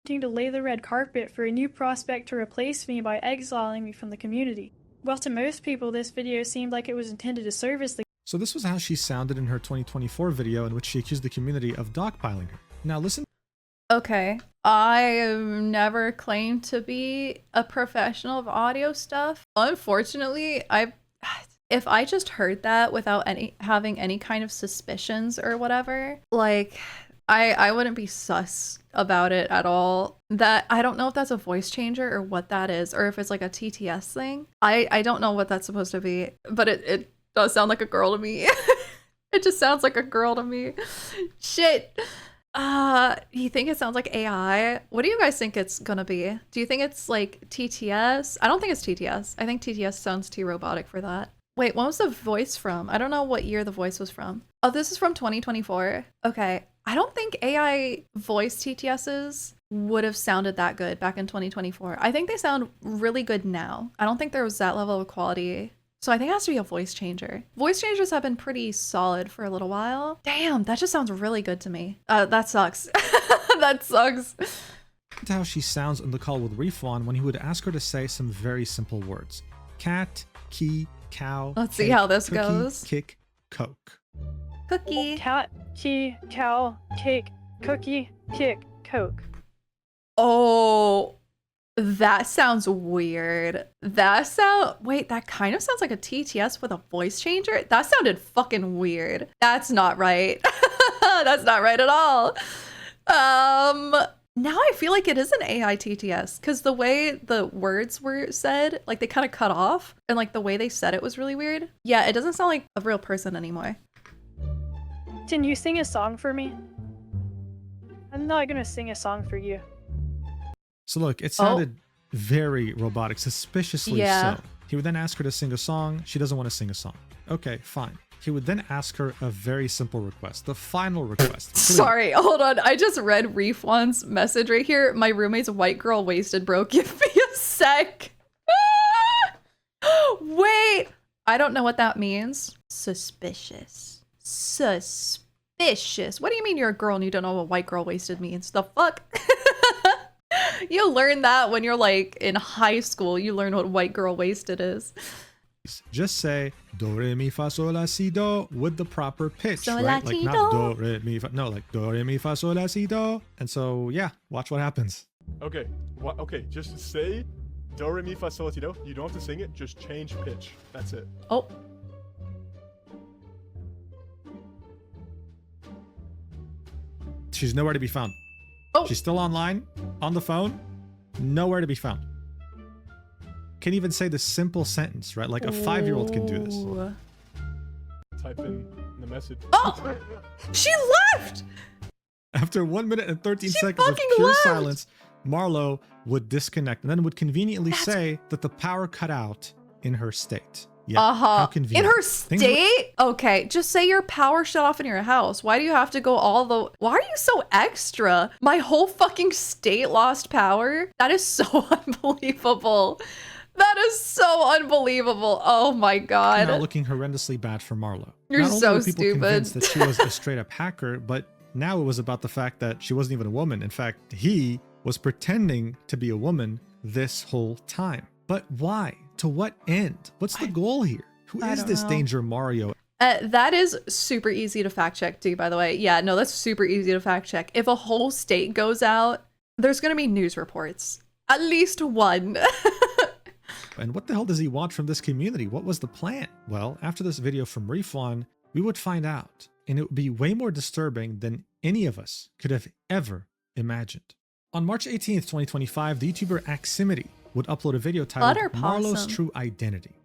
To lay the red carpet for a new prospect to replace me by exiling me from the community. Well, to most people, this video seemed like it was intended to service the So this was how she sounded in her 2024 video in which she accused the community of dogpiling her. Now listen. Okay. I have never claimed to be a professional of audio stuff. Unfortunately, if I just heard that without having any kind of suspicions or whatever, like I wouldn't be sus about it at all. That I don't know if that's a voice changer or what that is, or if it's like a TTS thing. I don't know what that's supposed to be, but it does sound like a girl to me. It just sounds like a girl to me. Shit. You think it sounds like AI? What do you guys think it's gonna be? Do you think it's like TTS? I don't think it's TTS. I think TTS sounds too robotic for that. Wait, what was the voice from? I don't know what year the voice was from. Oh, this is from 2024. Okay. I don't think AI voice TTSs would have sounded that good back in 2024. I think they sound really good now. I don't think there was that level of quality. So I think it has to be a voice changer. Voice changers have been pretty solid for a little while. Damn, that just sounds really good to me. That sucks. That sucks. To how she sounds on the call with Refon when he would ask her to say some very simple words. Cat, key, cow. Let's see cake, how this cookie, goes. Kick, Coke. Cookie. Cat, key, cow, cake, cookie, kick, Coke. Oh, that sounds weird. Wait, that kind of sounds like a TTS with a voice changer. That sounded fucking weird. That's not right. That's not right at all. Now I feel like it is an AI TTS because the way the words were said, like they kind of cut off, and like the way they said it was really weird. Yeah, it doesn't sound like a real person anymore. Can you sing a song for me? I'm not gonna sing a song for you. So look, it sounded very robotic, suspiciously Yeah. so. He would then ask her to sing a song. She doesn't want to sing a song. Okay, fine. He would then ask her a very simple request, the final request. Please. Sorry, hold on. I just read Reefwan's message right here. My roommate's white girl wasted, bro. Give me a sec. Wait. I don't know what that means. Suspicious. Suspicious. What do you mean you're a girl and you don't know what white girl wasted means? The fuck? You learn that when you're like in high school. You learn what white girl wasted is. Just say do re mi fa sol la si do with the proper pitch, Sol, la, right? Like ti, not do. do re mi fa, no, like do re mi fa sol la si do. And so yeah, watch what happens. Okay, okay, just say do re mi fa sol la ti do. You don't have to sing it, just change pitch. That's it. Oh. She's nowhere to be found. Oh. She's still online, on the phone, nowhere to be found. Can't even say the simple sentence, right? Like a 5-year-old can do this. Ooh. Type in the message. Oh! She left! After 1 minute and 13 She seconds of fucking pure left! silence, Marlow would disconnect and then would conveniently say that the power cut out in her state. Yeah, how In convenient. her Things were- state? Okay, just say your power shut off in your house. Why do you have to go why are you so extra? My whole fucking state lost power? That is so unbelievable. That is so unbelievable. Oh my Now god. looking horrendously bad for Marlow. You're Not only so were people stupid. convinced that she was a straight up hacker, but now it was about the fact that she wasn't even a woman. In fact, he was pretending to be a woman this whole time. But why? To what end? What's the goal here? Who I is don't this know. Danger Mario? That is super easy to fact check too, by the way. Yeah, no, that's super easy to fact check. If a whole state goes out, there's gonna be news reports. At least one. And what the hell does he want from this community? What was the plan? Well, after this video from Refon, we would find out, and it would be way more disturbing than any of us could have ever imagined. On March 18th, 2025, the YouTuber Aximity would upload a video titled Butterpossum. Marlow's True Identity,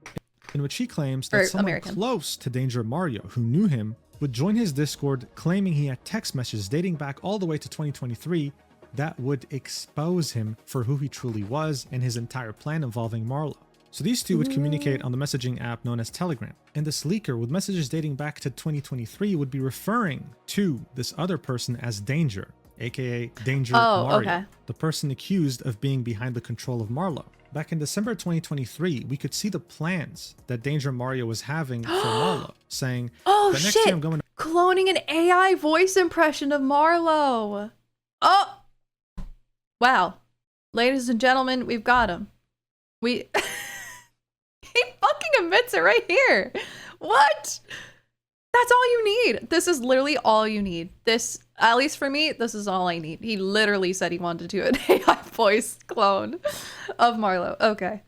in which he claims that Or someone American. close to Danger Mario who knew him would join his Discord claiming he had text messages dating back all the way to 2023 that would expose him for who he truly was and his entire plan involving Marlow. So these two would communicate on the messaging app known as Telegram. And this leaker with messages dating back to 2023 would be referring to this other person as Danger, aka Danger Mario, okay. the person accused of being behind the control of Marlow. Back in December 2023, we could see the plans that Danger Mario was having for Marlow, saying, Oh the next shit! year I'm going to Cloning an AI voice impression of Marlow. Oh! Wow. Ladies and gentlemen, we've got him. We... He fucking admits it right here. What? That's all you need. This is literally all you need. This, at least for me, this is all I need. He literally said he wanted to do an AI voice clone of Marlow. Okay.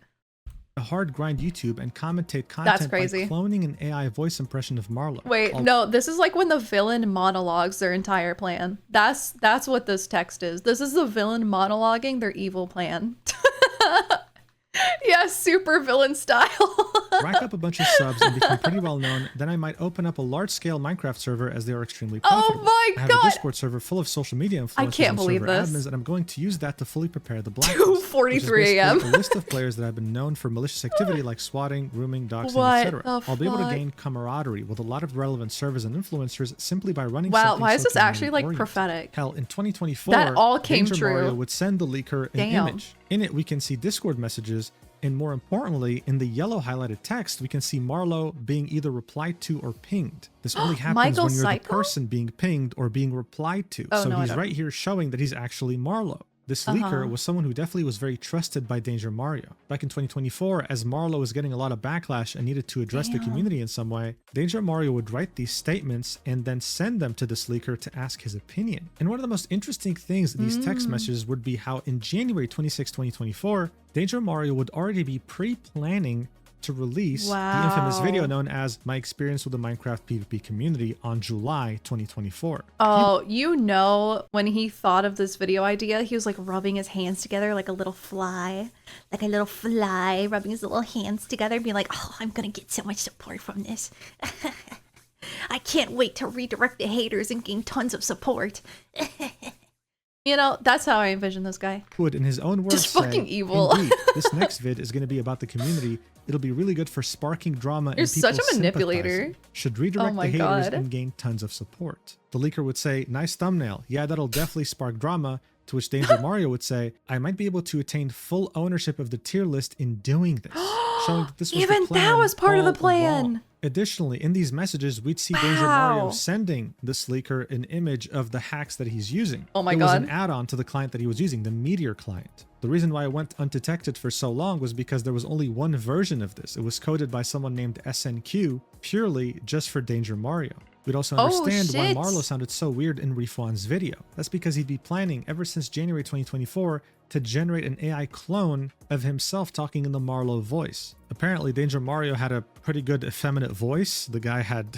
hard grind YouTube and commentate content by crazy. cloning an AI voice impression of Marlow. Wait, no, this is like when the villain monologues their entire plan. That's what this text is. This is the villain monologuing their evil plan. Yeah, super villain style. Rack up a bunch of subs and become pretty well known, then I might open up a large-scale Minecraft server as they are extremely profitable. Oh my I have God. a Discord server full of social media influencers I can't and believe server this. admins, and I'm going to use that to fully prepare the blacklist. 2:43 a.m. A list of players that have been known for malicious activity like swatting, grooming, doxing, What etc. the I'll be able to fuck? gain camaraderie with a lot of relevant servers and influencers simply by running Wow, something why is so this actually like community-oriented. prophetic? Hell, in 2024, That all came Danger true. Mario would send the leaker an Damn. image. In it, we can see Discord messages, and more importantly, in the yellow highlighted text, we can see Marlow being either replied to or pinged. This only happens Michael when you're Psycho? the person being pinged or being replied to. Oh, so no, I he's don't. right here showing that he's actually Marlow. This leaker was someone who definitely was very trusted by Danger Mario. Back in 2024, as Marlow was getting a lot of backlash and needed to address the community in some way, Danger Mario would write these statements and then send them to this leaker to ask his opinion. And one of the most interesting things in these text messages would be how in January 26, 2024, Danger Mario would already be pre-planning to release the infamous video Wow. known as My Experience with the Minecraft PvP Community on July 2024. Oh, you know, when he thought of this video idea, he was like rubbing his hands together like a little fly. Like a little fly, rubbing his little hands together, being like, oh, I'm gonna get so much support from this. I can't wait to redirect the haters and gain tons of support. You know, that's how I envision this guy. Would, in his own words, Just fucking say, evil. Indeed, this next vid is going to be about the community. It'll be really good for sparking drama You're and people such a manipulator. sympathizing. Should redirect Oh my the haters God. and gain tons of support. The leaker would say, nice thumbnail. Yeah, that'll definitely spark drama. To which Danger Mario would say, I might be able to attain full ownership of the tier list in doing this. Showing that this was Even the plan that was part of the all plan. along. Additionally, in these messages, we'd see Danger Wow. Mario sending this leaker an image of the hacks that he's using. Oh my It was God. an add-on to the client that he was using, the Meteor client. The reason why it went undetected for so long was because there was only one version of this. It was coded by someone named SNQ, purely just for Danger Mario. We'd also Oh, understand why shit. Marlow sounded so weird in Refuan's video. That's because he'd be planning ever since January 2024 to generate an AI clone of himself talking in the Marlow voice. Apparently, Danger Mario had a pretty good effeminate voice. The guy had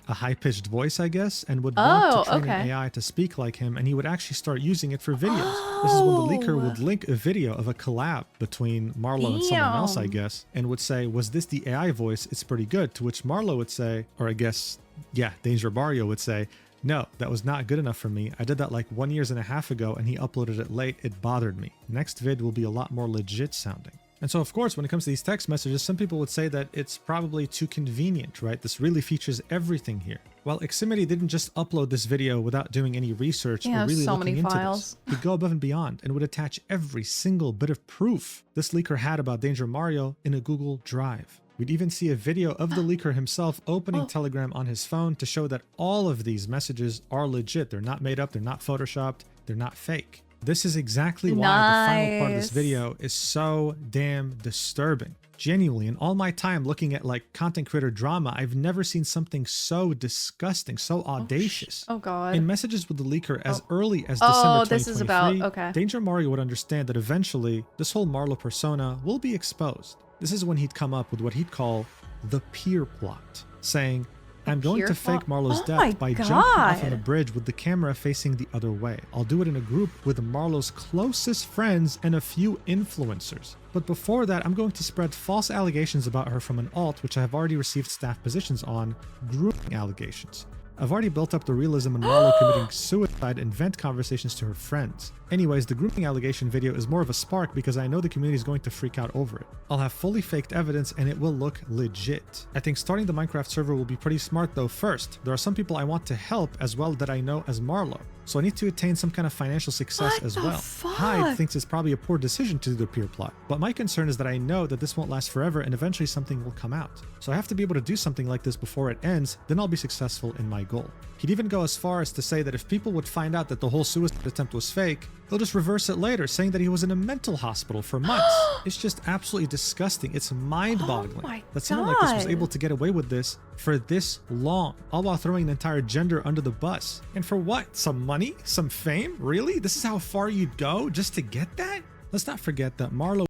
a high-pitched voice, I guess, and would want to train an AI to speak like him, and he would actually start using it for videos. This is when the leaker would link a video of a collab between Marlow and someone else, I guess, and would say, was this the AI voice? It's pretty good. To which Marlow would say, or I guess, yeah, Danger Mario would say, no, that was not good enough for me. I did that like 1.5 years ago and he uploaded it late. It bothered me. Next vid will be a lot more legit sounding. And so, of course, when it comes to these text messages, some people would say that it's probably too convenient, right? This really features everything here. Well, Ximity didn't just upload this video without doing any research Yeah, or really so looking many into files. this. He'd go above and beyond and would attach every single bit of proof this leaker had about Danger Mario in a Google Drive. We'd even see a video of the leaker himself opening Telegram on his phone to show that all of these messages are legit. They're not made up, they're not photoshopped, they're not fake. This is exactly why the final part of this Nice. video is so damn disturbing. Genuinely, in all my time looking at like content creator drama, I've never seen something so disgusting, so audacious. Oh God. In messages with the leaker as early as Oh, December 2023, this is about- okay. Danger Mario would understand that eventually this whole Marlow persona will be exposed. This is when he'd come up with what he'd call the peer plot, saying, I'm going peer to plot? fake Marlow's Oh my death by jumping off of God. a bridge with the camera facing the other way. I'll do it in a group with Marlow's closest friends and a few influencers. But before that, I'm going to spread false allegations about her from an alt, which I have already received staff positions on, grooming allegations. I've already built up the realism in Marlow committing suicide and vent conversations to her friends. Anyways, the grooming allegation video is more of a spark because I know the community is going to freak out over it. I'll have fully faked evidence and it will look legit. I think starting the Minecraft server will be pretty smart though. First, there are some people I want to help as well that I know as Marlow. So I need to attain some kind of financial success What as the well. fuck? Hyde thinks it's probably a poor decision to do the peer plot, but my concern is that I know that this won't last forever and eventually something will come out. So I have to be able to do something like this before it ends, then I'll be successful in my goal. He'd even go as far as to say that if people would find out that the whole suicide attempt was fake, they'll just reverse it later, saying that he was in a mental hospital for months. It's just absolutely disgusting. It's mind-boggling Oh my that someone like this was God. able to get away with this for this long, all while throwing the entire gender under the bus. And for what? Some money? Some fame? Really? This is how far you'd go just to get that? Let's not forget that Marlow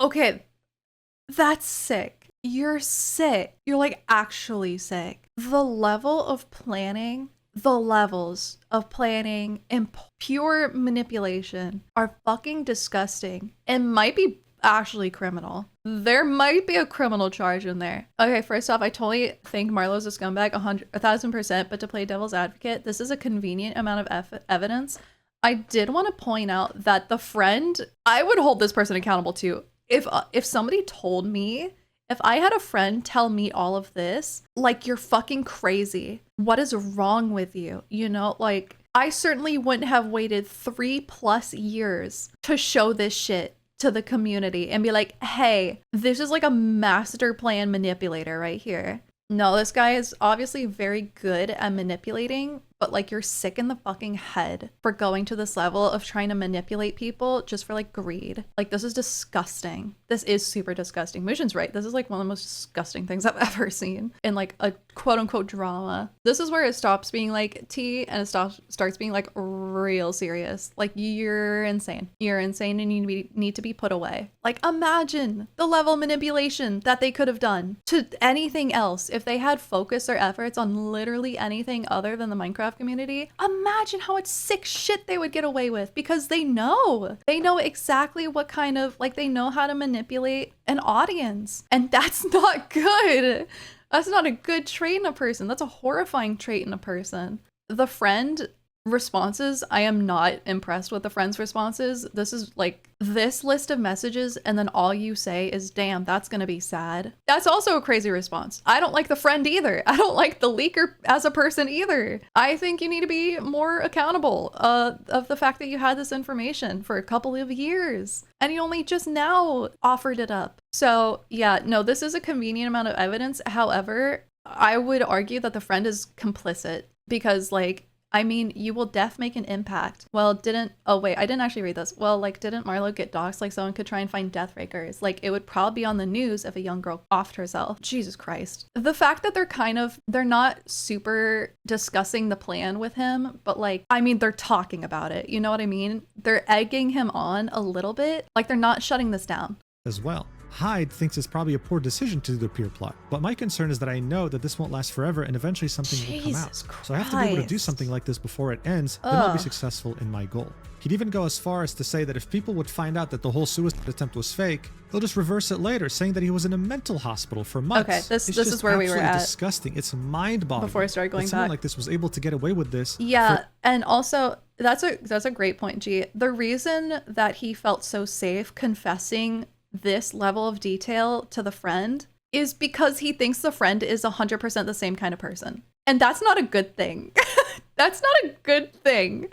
Okay. That's sick. You're sick. You're like actually sick. The level of planning, the levels of planning and pure manipulation are fucking disgusting and might be actually criminal. There might be a criminal charge in there. Okay, first off, I totally think Marlowe's a scumbag 1,000%, but to play devil's advocate, this is a convenient amount of evidence. I did want to point out that the friend, I would hold this person accountable too. If somebody told me, if I had a friend tell me all of this, like, you're fucking crazy. What is wrong with you? You know, like, I certainly wouldn't have waited 3+ years to show this shit to the community and be like, hey, this is like a master plan manipulator right here. No, this guy is obviously very good at manipulating, but like, you're sick in the fucking head for going to this level of trying to manipulate people just for like greed. Like, this is disgusting. This is super disgusting. Mujin's right. This is like one of the most disgusting things I've ever seen in like a quote unquote drama. This is where it stops being like tea and it starts being like real serious. Like, you're insane. You're insane and you need to be put away. Like, imagine the level of manipulation that they could have done to anything else if they had focused their efforts on literally anything other than the Minecraft community. Imagine how much sick shit they would get away with, because they know exactly what kind of, like, they know how to manipulate an audience, and that's not good. That's not a good trait in a person. That's a horrifying trait in a person. The friend responses, I am not impressed with the friend's responses. This is like this list of messages and then all you say is, damn, that's gonna be sad. That's also a crazy response. I don't like the friend either. I don't like the leaker as a person either. I think you need to be more accountable of the fact that you had this information for a couple of years and you only just now offered it up. So yeah, no, this is a convenient amount of evidence. However, I would argue that the friend is complicit because, like, I mean, you will make an impact. Well, oh wait, I didn't actually read this. Well, like, didn't Marlow get doxxed? Like, someone could try and find deathrakers. Like, it would probably be on the news if a young girl offed herself. Jesus Christ. The fact that they're not super discussing the plan with him, but like, I mean, they're talking about it. You know what I mean? They're egging him on a little bit. Like, they're not shutting this down. As well. Hyde thinks it's probably a poor decision to do the peer plot, but my concern is that I know that this won't last forever and eventually something will come out. So I have to be able to do something like this before it ends, then I'll be successful in my goal. He'd even go as far as to say that if people would find out that the whole suicide attempt was fake, they'll just reverse it later, saying that he was in a mental hospital for months. Okay, this is where we were at. Disgusting. It's mind-boggling. Before I started going back. Someone like this was able to get away with this. Yeah, and also that's a great point, G. The reason that he felt so safe confessing this level of detail to the friend is because he thinks the friend is 100% the same kind of person. And that's not a good thing. That's not a good thing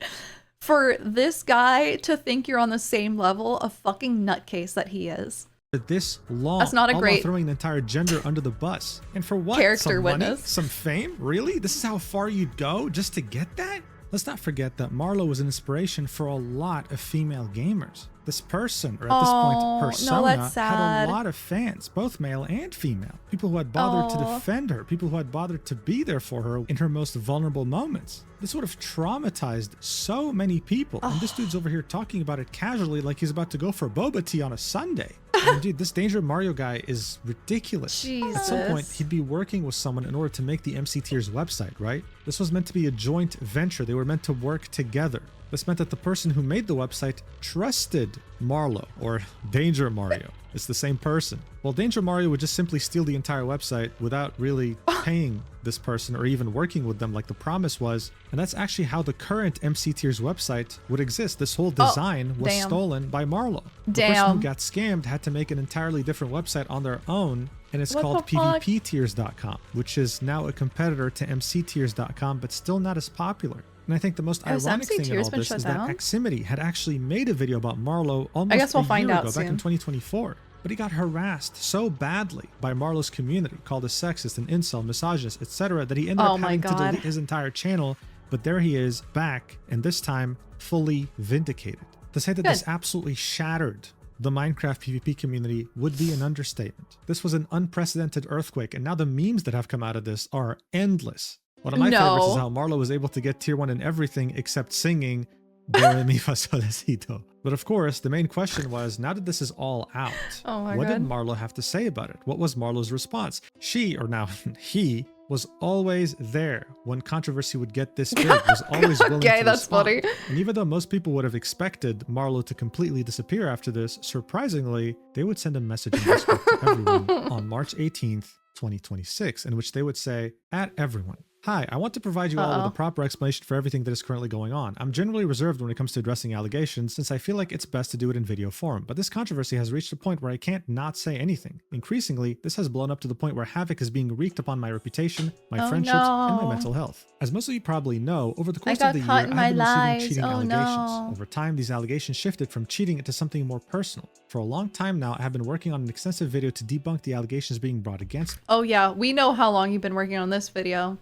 for this guy to think you're on the same level of fucking nutcase that he is. This long, that's not a great throwing the entire gender under the bus. And for what? Character some witness. Money? Some fame? Really? This is how far you'd go just to get that? Let's not forget that Marlow was an inspiration for a lot of female gamers. This person, or at this point, persona, had a lot of fans, both male and female. People who had bothered to defend her, people who had bothered to be there for her in her most vulnerable moments. This would have traumatized so many people. And this dude's over here talking about it casually like he's about to go for boba tea on a Sunday. I mean, dude, this Danger Mario guy is ridiculous. Jesus. At some point, he'd be working with someone in order to make the MC Tiers website, right? This was meant to be a joint venture. They were meant to work together. This meant that the person who made the website trusted Marlow, or Danger Mario. It's the same person. Well, Danger Mario would just simply steal the entire website without really paying this person or even working with them like the promise was. And that's actually how the current MC Tiers website would exist. This whole design was stolen by Marlow. The person who got scammed had to make an entirely different website on their own, and it's called PvPtiers.com, which is now a competitor to MCTiers.com, but still not as popular. And I think the most ironic thing in all this is that Aximity had actually made a video about Marlow almost a year ago, back in 2024. But he got harassed so badly by Marlow's community, called a sexist, an incel, misogynist, etc., that he ended up having to delete his entire channel. But there he is, back, and this time fully vindicated. To say that this absolutely shattered the Minecraft PvP community would be an understatement. This was an unprecedented earthquake, and now the memes that have come out of this are endless. One of my favorites is how Marlow was able to get tier 1 in everything except singing, Do re mi fa sol la si do. But of course, the main question was, now that this is all out, Oh my what God. did Marlow have to say about it? What was Marlow's response? She, or now he, was always there when controversy would get this big, was always willing Okay, to that's respond. funny. And even though most people would have expected Marlow to completely disappear after this, surprisingly, they would send a message in Discord to everyone on March 18th, 2026, in which they would say, at everyone, hi, I want to provide you all with a proper explanation for everything that is currently going on. I'm generally reserved when it comes to addressing allegations since I feel like it's best to do it in video form, but this controversy has reached a point where I can't not say anything. Increasingly, this has blown up to the point where havoc is being wreaked upon my reputation, my friendships, and my mental health. As most of you probably know, over the course of the year, I've been receiving cheating allegations. Over time, these allegations shifted from cheating into something more personal. For a long time now, I have been working on an extensive video to debunk the allegations being brought against me. Oh yeah, we know how long you've been working on this video.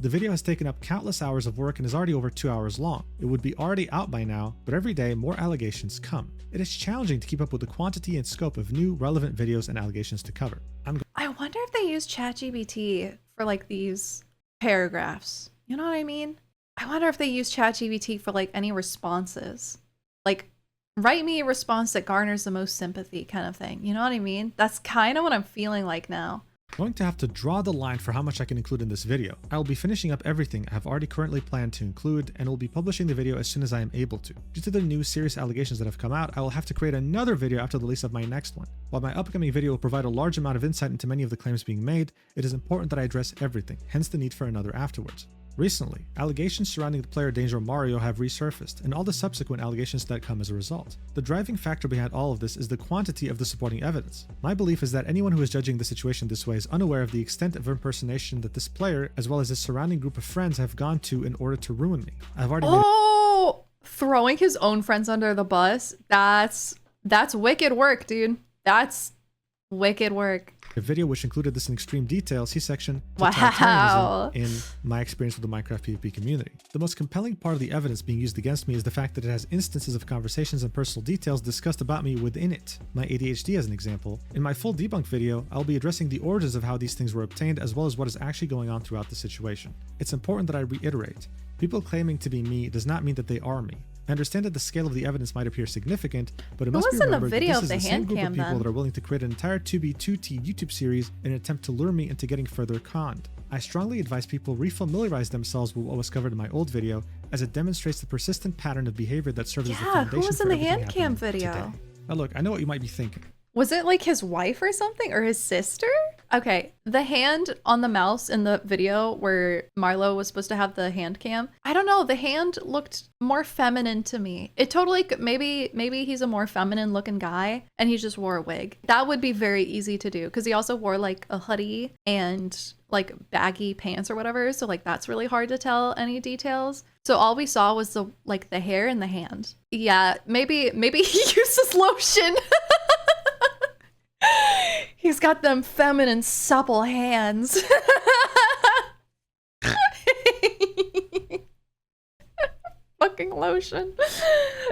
The video has taken up countless hours of work and is already over 2 hours long. It would be already out by now, but every day more allegations come. It is challenging to keep up with the quantity and scope of new relevant videos and allegations to cover. I wonder if they use ChatGPT for like these paragraphs. You know what I mean? I wonder if they use ChatGPT for like any responses. Like, write me a response that garners the most sympathy kind of thing. You know what I mean? That's kind of what I'm feeling like now. Going to have to draw the line for how much I can include in this video. I will be finishing up everything I have already currently planned to include and will be publishing the video as soon as I am able to. Due to the new serious allegations that have come out, I will have to create another video after the release of my next one. While my upcoming video will provide a large amount of insight into many of the claims being made, it is important that I address everything, hence the need for another afterwards. Recently, allegations surrounding the player Danger Mario have resurfaced, and all the subsequent allegations that come as a result. The driving factor behind all of this is the quantity of the supporting evidence. My belief is that anyone who is judging the situation this way is unaware of the extent of impersonation that this player, as well as his surrounding group of friends, have gone to in order to ruin me. I've already Throwing his own friends under the bus. That's wicked work, dude. That's wicked work. A video which included this in extreme detail, see section Wow. in my experience with the Minecraft PvP community. The most compelling part of the evidence being used against me is the fact that it has instances of conversations and personal details discussed about me within it. My ADHD as an example. In my full debunk video, I'll be addressing the origins of how these things were obtained as well as what is actually going on throughout the situation. It's important that I reiterate, people claiming to be me does not mean that they are me. I understand that the scale of the evidence might appear significant, but it must be remembered that this is the same group of people that are willing to create an entire 2B2T YouTube series in an attempt to lure me into getting further conned. I strongly advise people refamiliarize themselves with what was covered in my old video, as it demonstrates the persistent pattern of behavior that serves as the foundation who was for in the everything hand cam happening video? today. Now look, I know what you might be thinking. Was it like his wife or something, or his sister? Okay, the hand on the mouse in the video where Marlow was supposed to have the hand cam. I don't know, the hand looked more feminine to me. It totally, maybe he's a more feminine looking guy and he just wore a wig. That would be very easy to do because he also wore like a hoodie and like baggy pants or whatever. So like that's really hard to tell any details. So all we saw was the hair and the hand. Yeah, maybe he uses lotion. He's got them feminine, supple hands. Fucking lotion.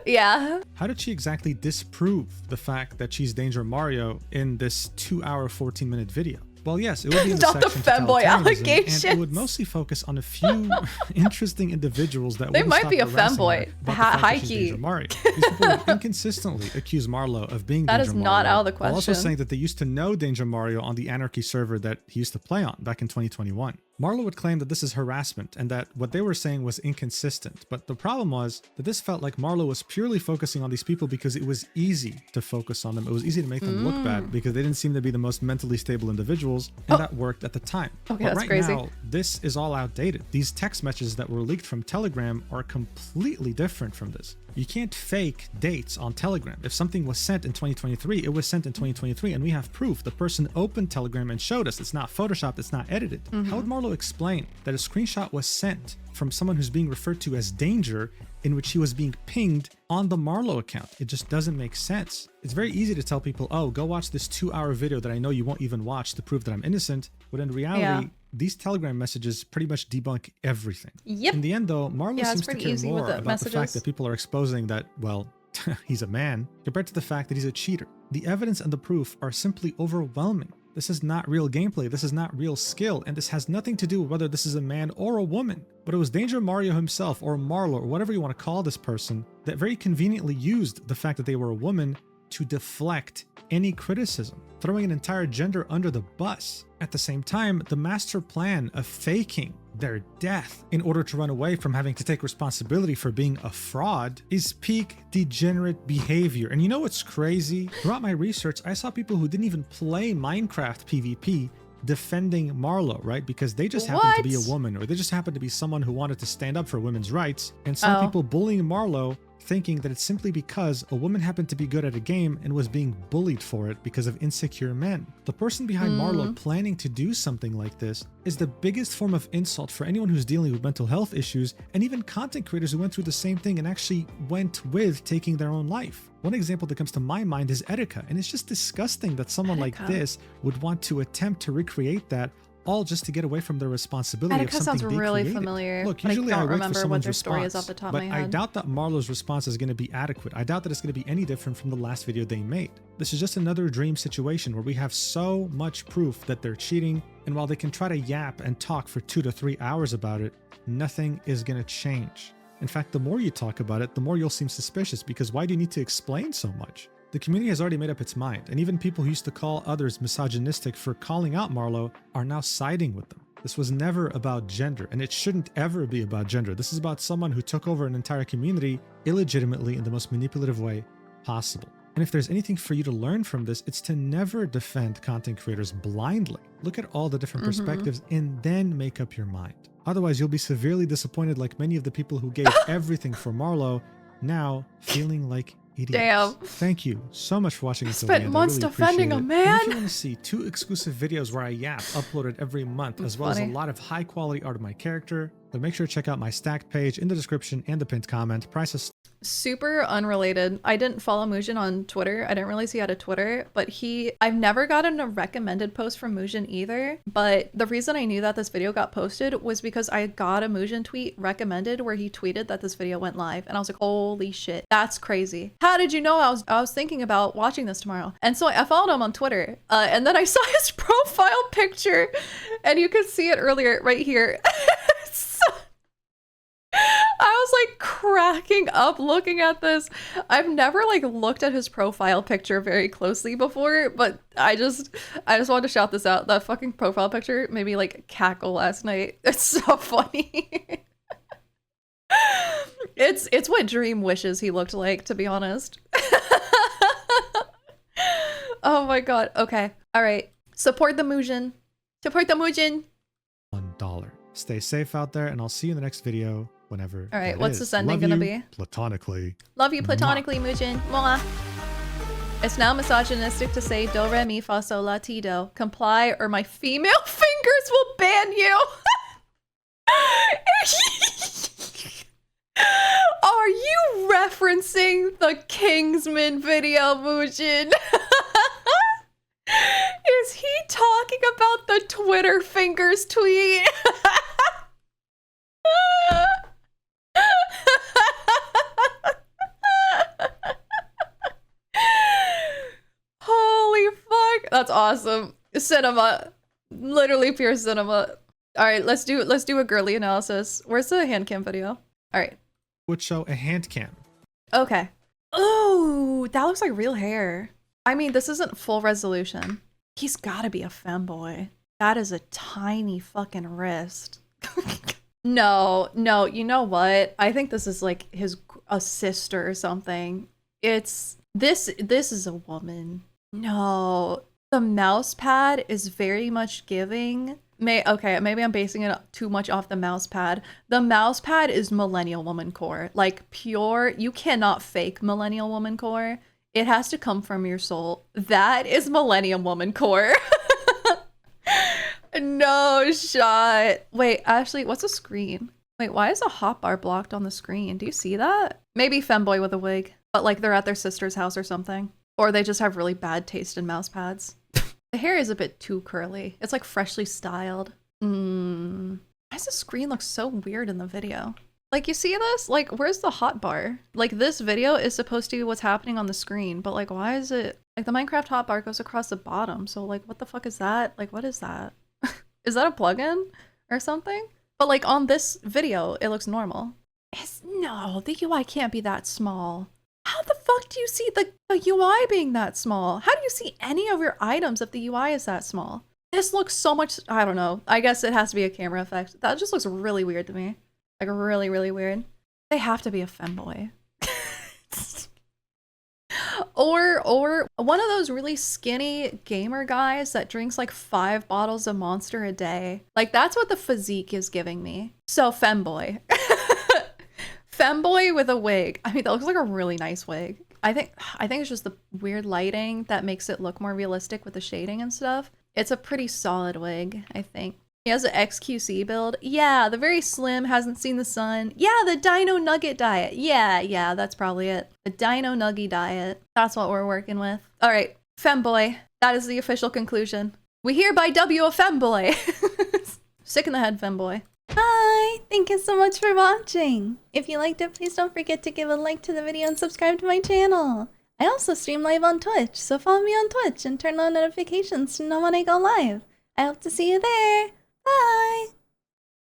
Yeah. How did she exactly disprove the fact that she's Danger Mario in this 2-hour, 14-minute video? Well, yes, it would be in the Not the section femboy totalitarianism, allegations. and it would mostly focus on a few interesting individuals that They wouldn't might stop be a harassing femboy. her about the fact that she's High-key. Danger Mario. These people would inconsistently accuse Marlow of being That Danger is Mario, not out of the while also question. saying that they used to know Danger Mario on the Anarchy server that he used to play on back in 2021. Marlow would claim that this is harassment and that what they were saying was inconsistent, but the problem was that this felt like Marlow was purely focusing on these people because it was easy to focus on them. It was easy to make them look bad because they didn't seem to be the most mentally stable individuals, and that worked at the time. Okay, But that's right crazy. now, this is all outdated. These text messages that were leaked from Telegram are completely different from this. You can't fake dates on Telegram. If something was sent in 2023, it was sent in 2023, and we have proof. The person opened Telegram and showed us. It's not photoshopped, it's not edited. How would Marlow explain that a screenshot was sent from someone who's being referred to as Danger, in which he was being pinged on the Marlow account? It just doesn't make sense. It's very easy to tell people, oh, go watch this 2-hour video that I know you won't even watch to prove that I'm innocent. But in reality, these Telegram messages pretty much debunk everything. Yep. In the end, though, Marlow Yeah, it's seems to pretty care easy with more the about messages. the fact that people are exposing that, well, he's a man, compared to the fact that he's a cheater. The evidence and the proof are simply overwhelming. This is not real gameplay, this is not real skill, and this has nothing to do with whether this is a man or a woman. But it was Danger Mario himself, or Marlow, or whatever you want to call this person, that very conveniently used the fact that they were a woman to deflect any criticism, throwing an entire gender under the bus. At the same time, the master plan of faking their death in order to run away from having to take responsibility for being a fraud is peak degenerate behavior. And you know what's crazy? Throughout my research, I saw people who didn't even play Minecraft PvP defending Marlow, right? Because they just happened to be a woman, or they just happened to be someone who wanted to stand up for women's rights. And some people bullying Marlow, thinking that it's simply because a woman happened to be good at a game and was being bullied for it because of insecure men. The person behind Marlow planning to do something like this is the biggest form of insult for anyone who's dealing with mental health issues, and even content creators who went through the same thing and actually went with taking their own life. One example that comes to my mind is Etika, and it's just disgusting that someone like this would want to attempt to recreate that, all just to get away from their responsibility of Etika something sounds they really created. familiar. Look, but usually I I don't wait for remember what someone's their story response, is off the top but of my head. I doubt that Marlow's response is going to be adequate. I doubt that it's going to be any different from the last video they made. This is just another dream situation where we have so much proof that they're cheating, and while they can try to yap and talk for 2 to 3 hours about it, nothing is going to change. In fact, the more you talk about it, the more you'll seem suspicious, because why do you need to explain so much? The community has already made up its mind, and even people who used to call others misogynistic for calling out Marlow are now siding with them. This was never about gender, and it shouldn't ever be about gender. This is about someone who took over an entire community illegitimately in the most manipulative way possible. And if there's anything for you to learn from this, it's to never defend content creators blindly. Look at all the different perspectives and then make up your mind. Otherwise, you'll be severely disappointed, like many of the people who gave everything for Marlow, now feeling like idiots. Damn. Thank you so much for watching I until the spent end. months I really defending appreciate a it. man. And if you want to see 2 exclusive videos where I yap uploaded every month, as well as a lot of high quality art of my character, then make sure to check out my stacked page in the description and the pinned comment. Price is Super unrelated. I didn't follow Mujin on Twitter. I didn't really see he had a Twitter, but I've never gotten a recommended post from Mujin either. But the reason I knew that this video got posted was because I got a Mujin tweet recommended where he tweeted that this video went live. And I was like, holy shit, that's crazy. How did you know I was thinking about watching this tomorrow? And so I followed him on Twitter. And then I saw his profile picture, and you could see it earlier right here. I was like cracking up looking at this. I've never like looked at his profile picture very closely before, but I just wanted to shout this out. That fucking profile picture made me like cackle last night. It's so funny. It's what Dream wishes he looked like, to be honest. Oh my god. Okay. All right. Support the Mujin. Support the Mujin. $1. Stay safe out there, and I'll see you in the next video. Whenever. All right, that what's is. this ending Love gonna you be? Platonically. Love you platonically, Mujin. Mwah. It's now misogynistic to say do re mi fa sol la ti do. Comply or my female fingers will ban you. Are you referencing the Kingsman video, Mujin? Is he talking about the Twitter fingers tweet? Holy fuck, that's awesome. Cinema, literally pure cinema. All right, let's do a girly analysis. Where's the hand cam video? All right, Would show a hand cam. okay. Oh, that looks like real hair. I mean, this isn't full resolution. He's gotta be a femboy. That is a tiny fucking wrist. No, you know what? I think this is like a sister or something. This is a woman. No, the mouse pad is very much giving. Okay, maybe I'm basing it too much off the mouse pad. The mouse pad is millennial woman core, like pure. You cannot fake millennial woman core. It has to come from your soul. That is millennium woman core. No shot. Wait, Ashley, what's a screen? Wait, why is a hotbar blocked on the screen? Do you see that? Maybe femboy with a wig, but like they're at their sister's house or something. Or they just have really bad taste in mouse pads. The hair is a bit too curly. It's like freshly styled. Why does the screen look so weird in the video? Like, you see this? Like, where's the hotbar? Like, this video is supposed to be what's happening on the screen, but like, why is it? Like, the Minecraft hotbar goes across the bottom, so like, what the fuck is that? Like, what is that? Is that a plugin or something? But like, on this video, it looks normal. No, the UI can't be that small. How the fuck do you see the UI being that small? How do you see any of your items if the UI is that small? This looks so much, I don't know. I guess it has to be a camera effect. That just looks really weird to me. Like, really, really weird. They have to be a femboy. Or one of those really skinny gamer guys that drinks like 5 bottles of Monster a day. Like, that's what the physique is giving me. So, femboy. Femboy with a wig. I mean, that looks like a really nice wig. I think it's just the weird lighting that makes it look more realistic with the shading and stuff. It's a pretty solid wig, I think. He has an XQC build. Yeah, the very slim, hasn't seen the sun. Yeah, the Dino Nugget diet. Yeah, that's probably it. The Dino Nugget diet. That's what we're working with. All right, femboy. That is the official conclusion. We hereby W a femboy. Sick in the head, femboy. Hi, thank you so much for watching. If you liked it, please don't forget to give a like to the video and subscribe to my channel. I also stream live on Twitch, so follow me on Twitch and turn on notifications to know when I go live. I hope to see you there. Bye!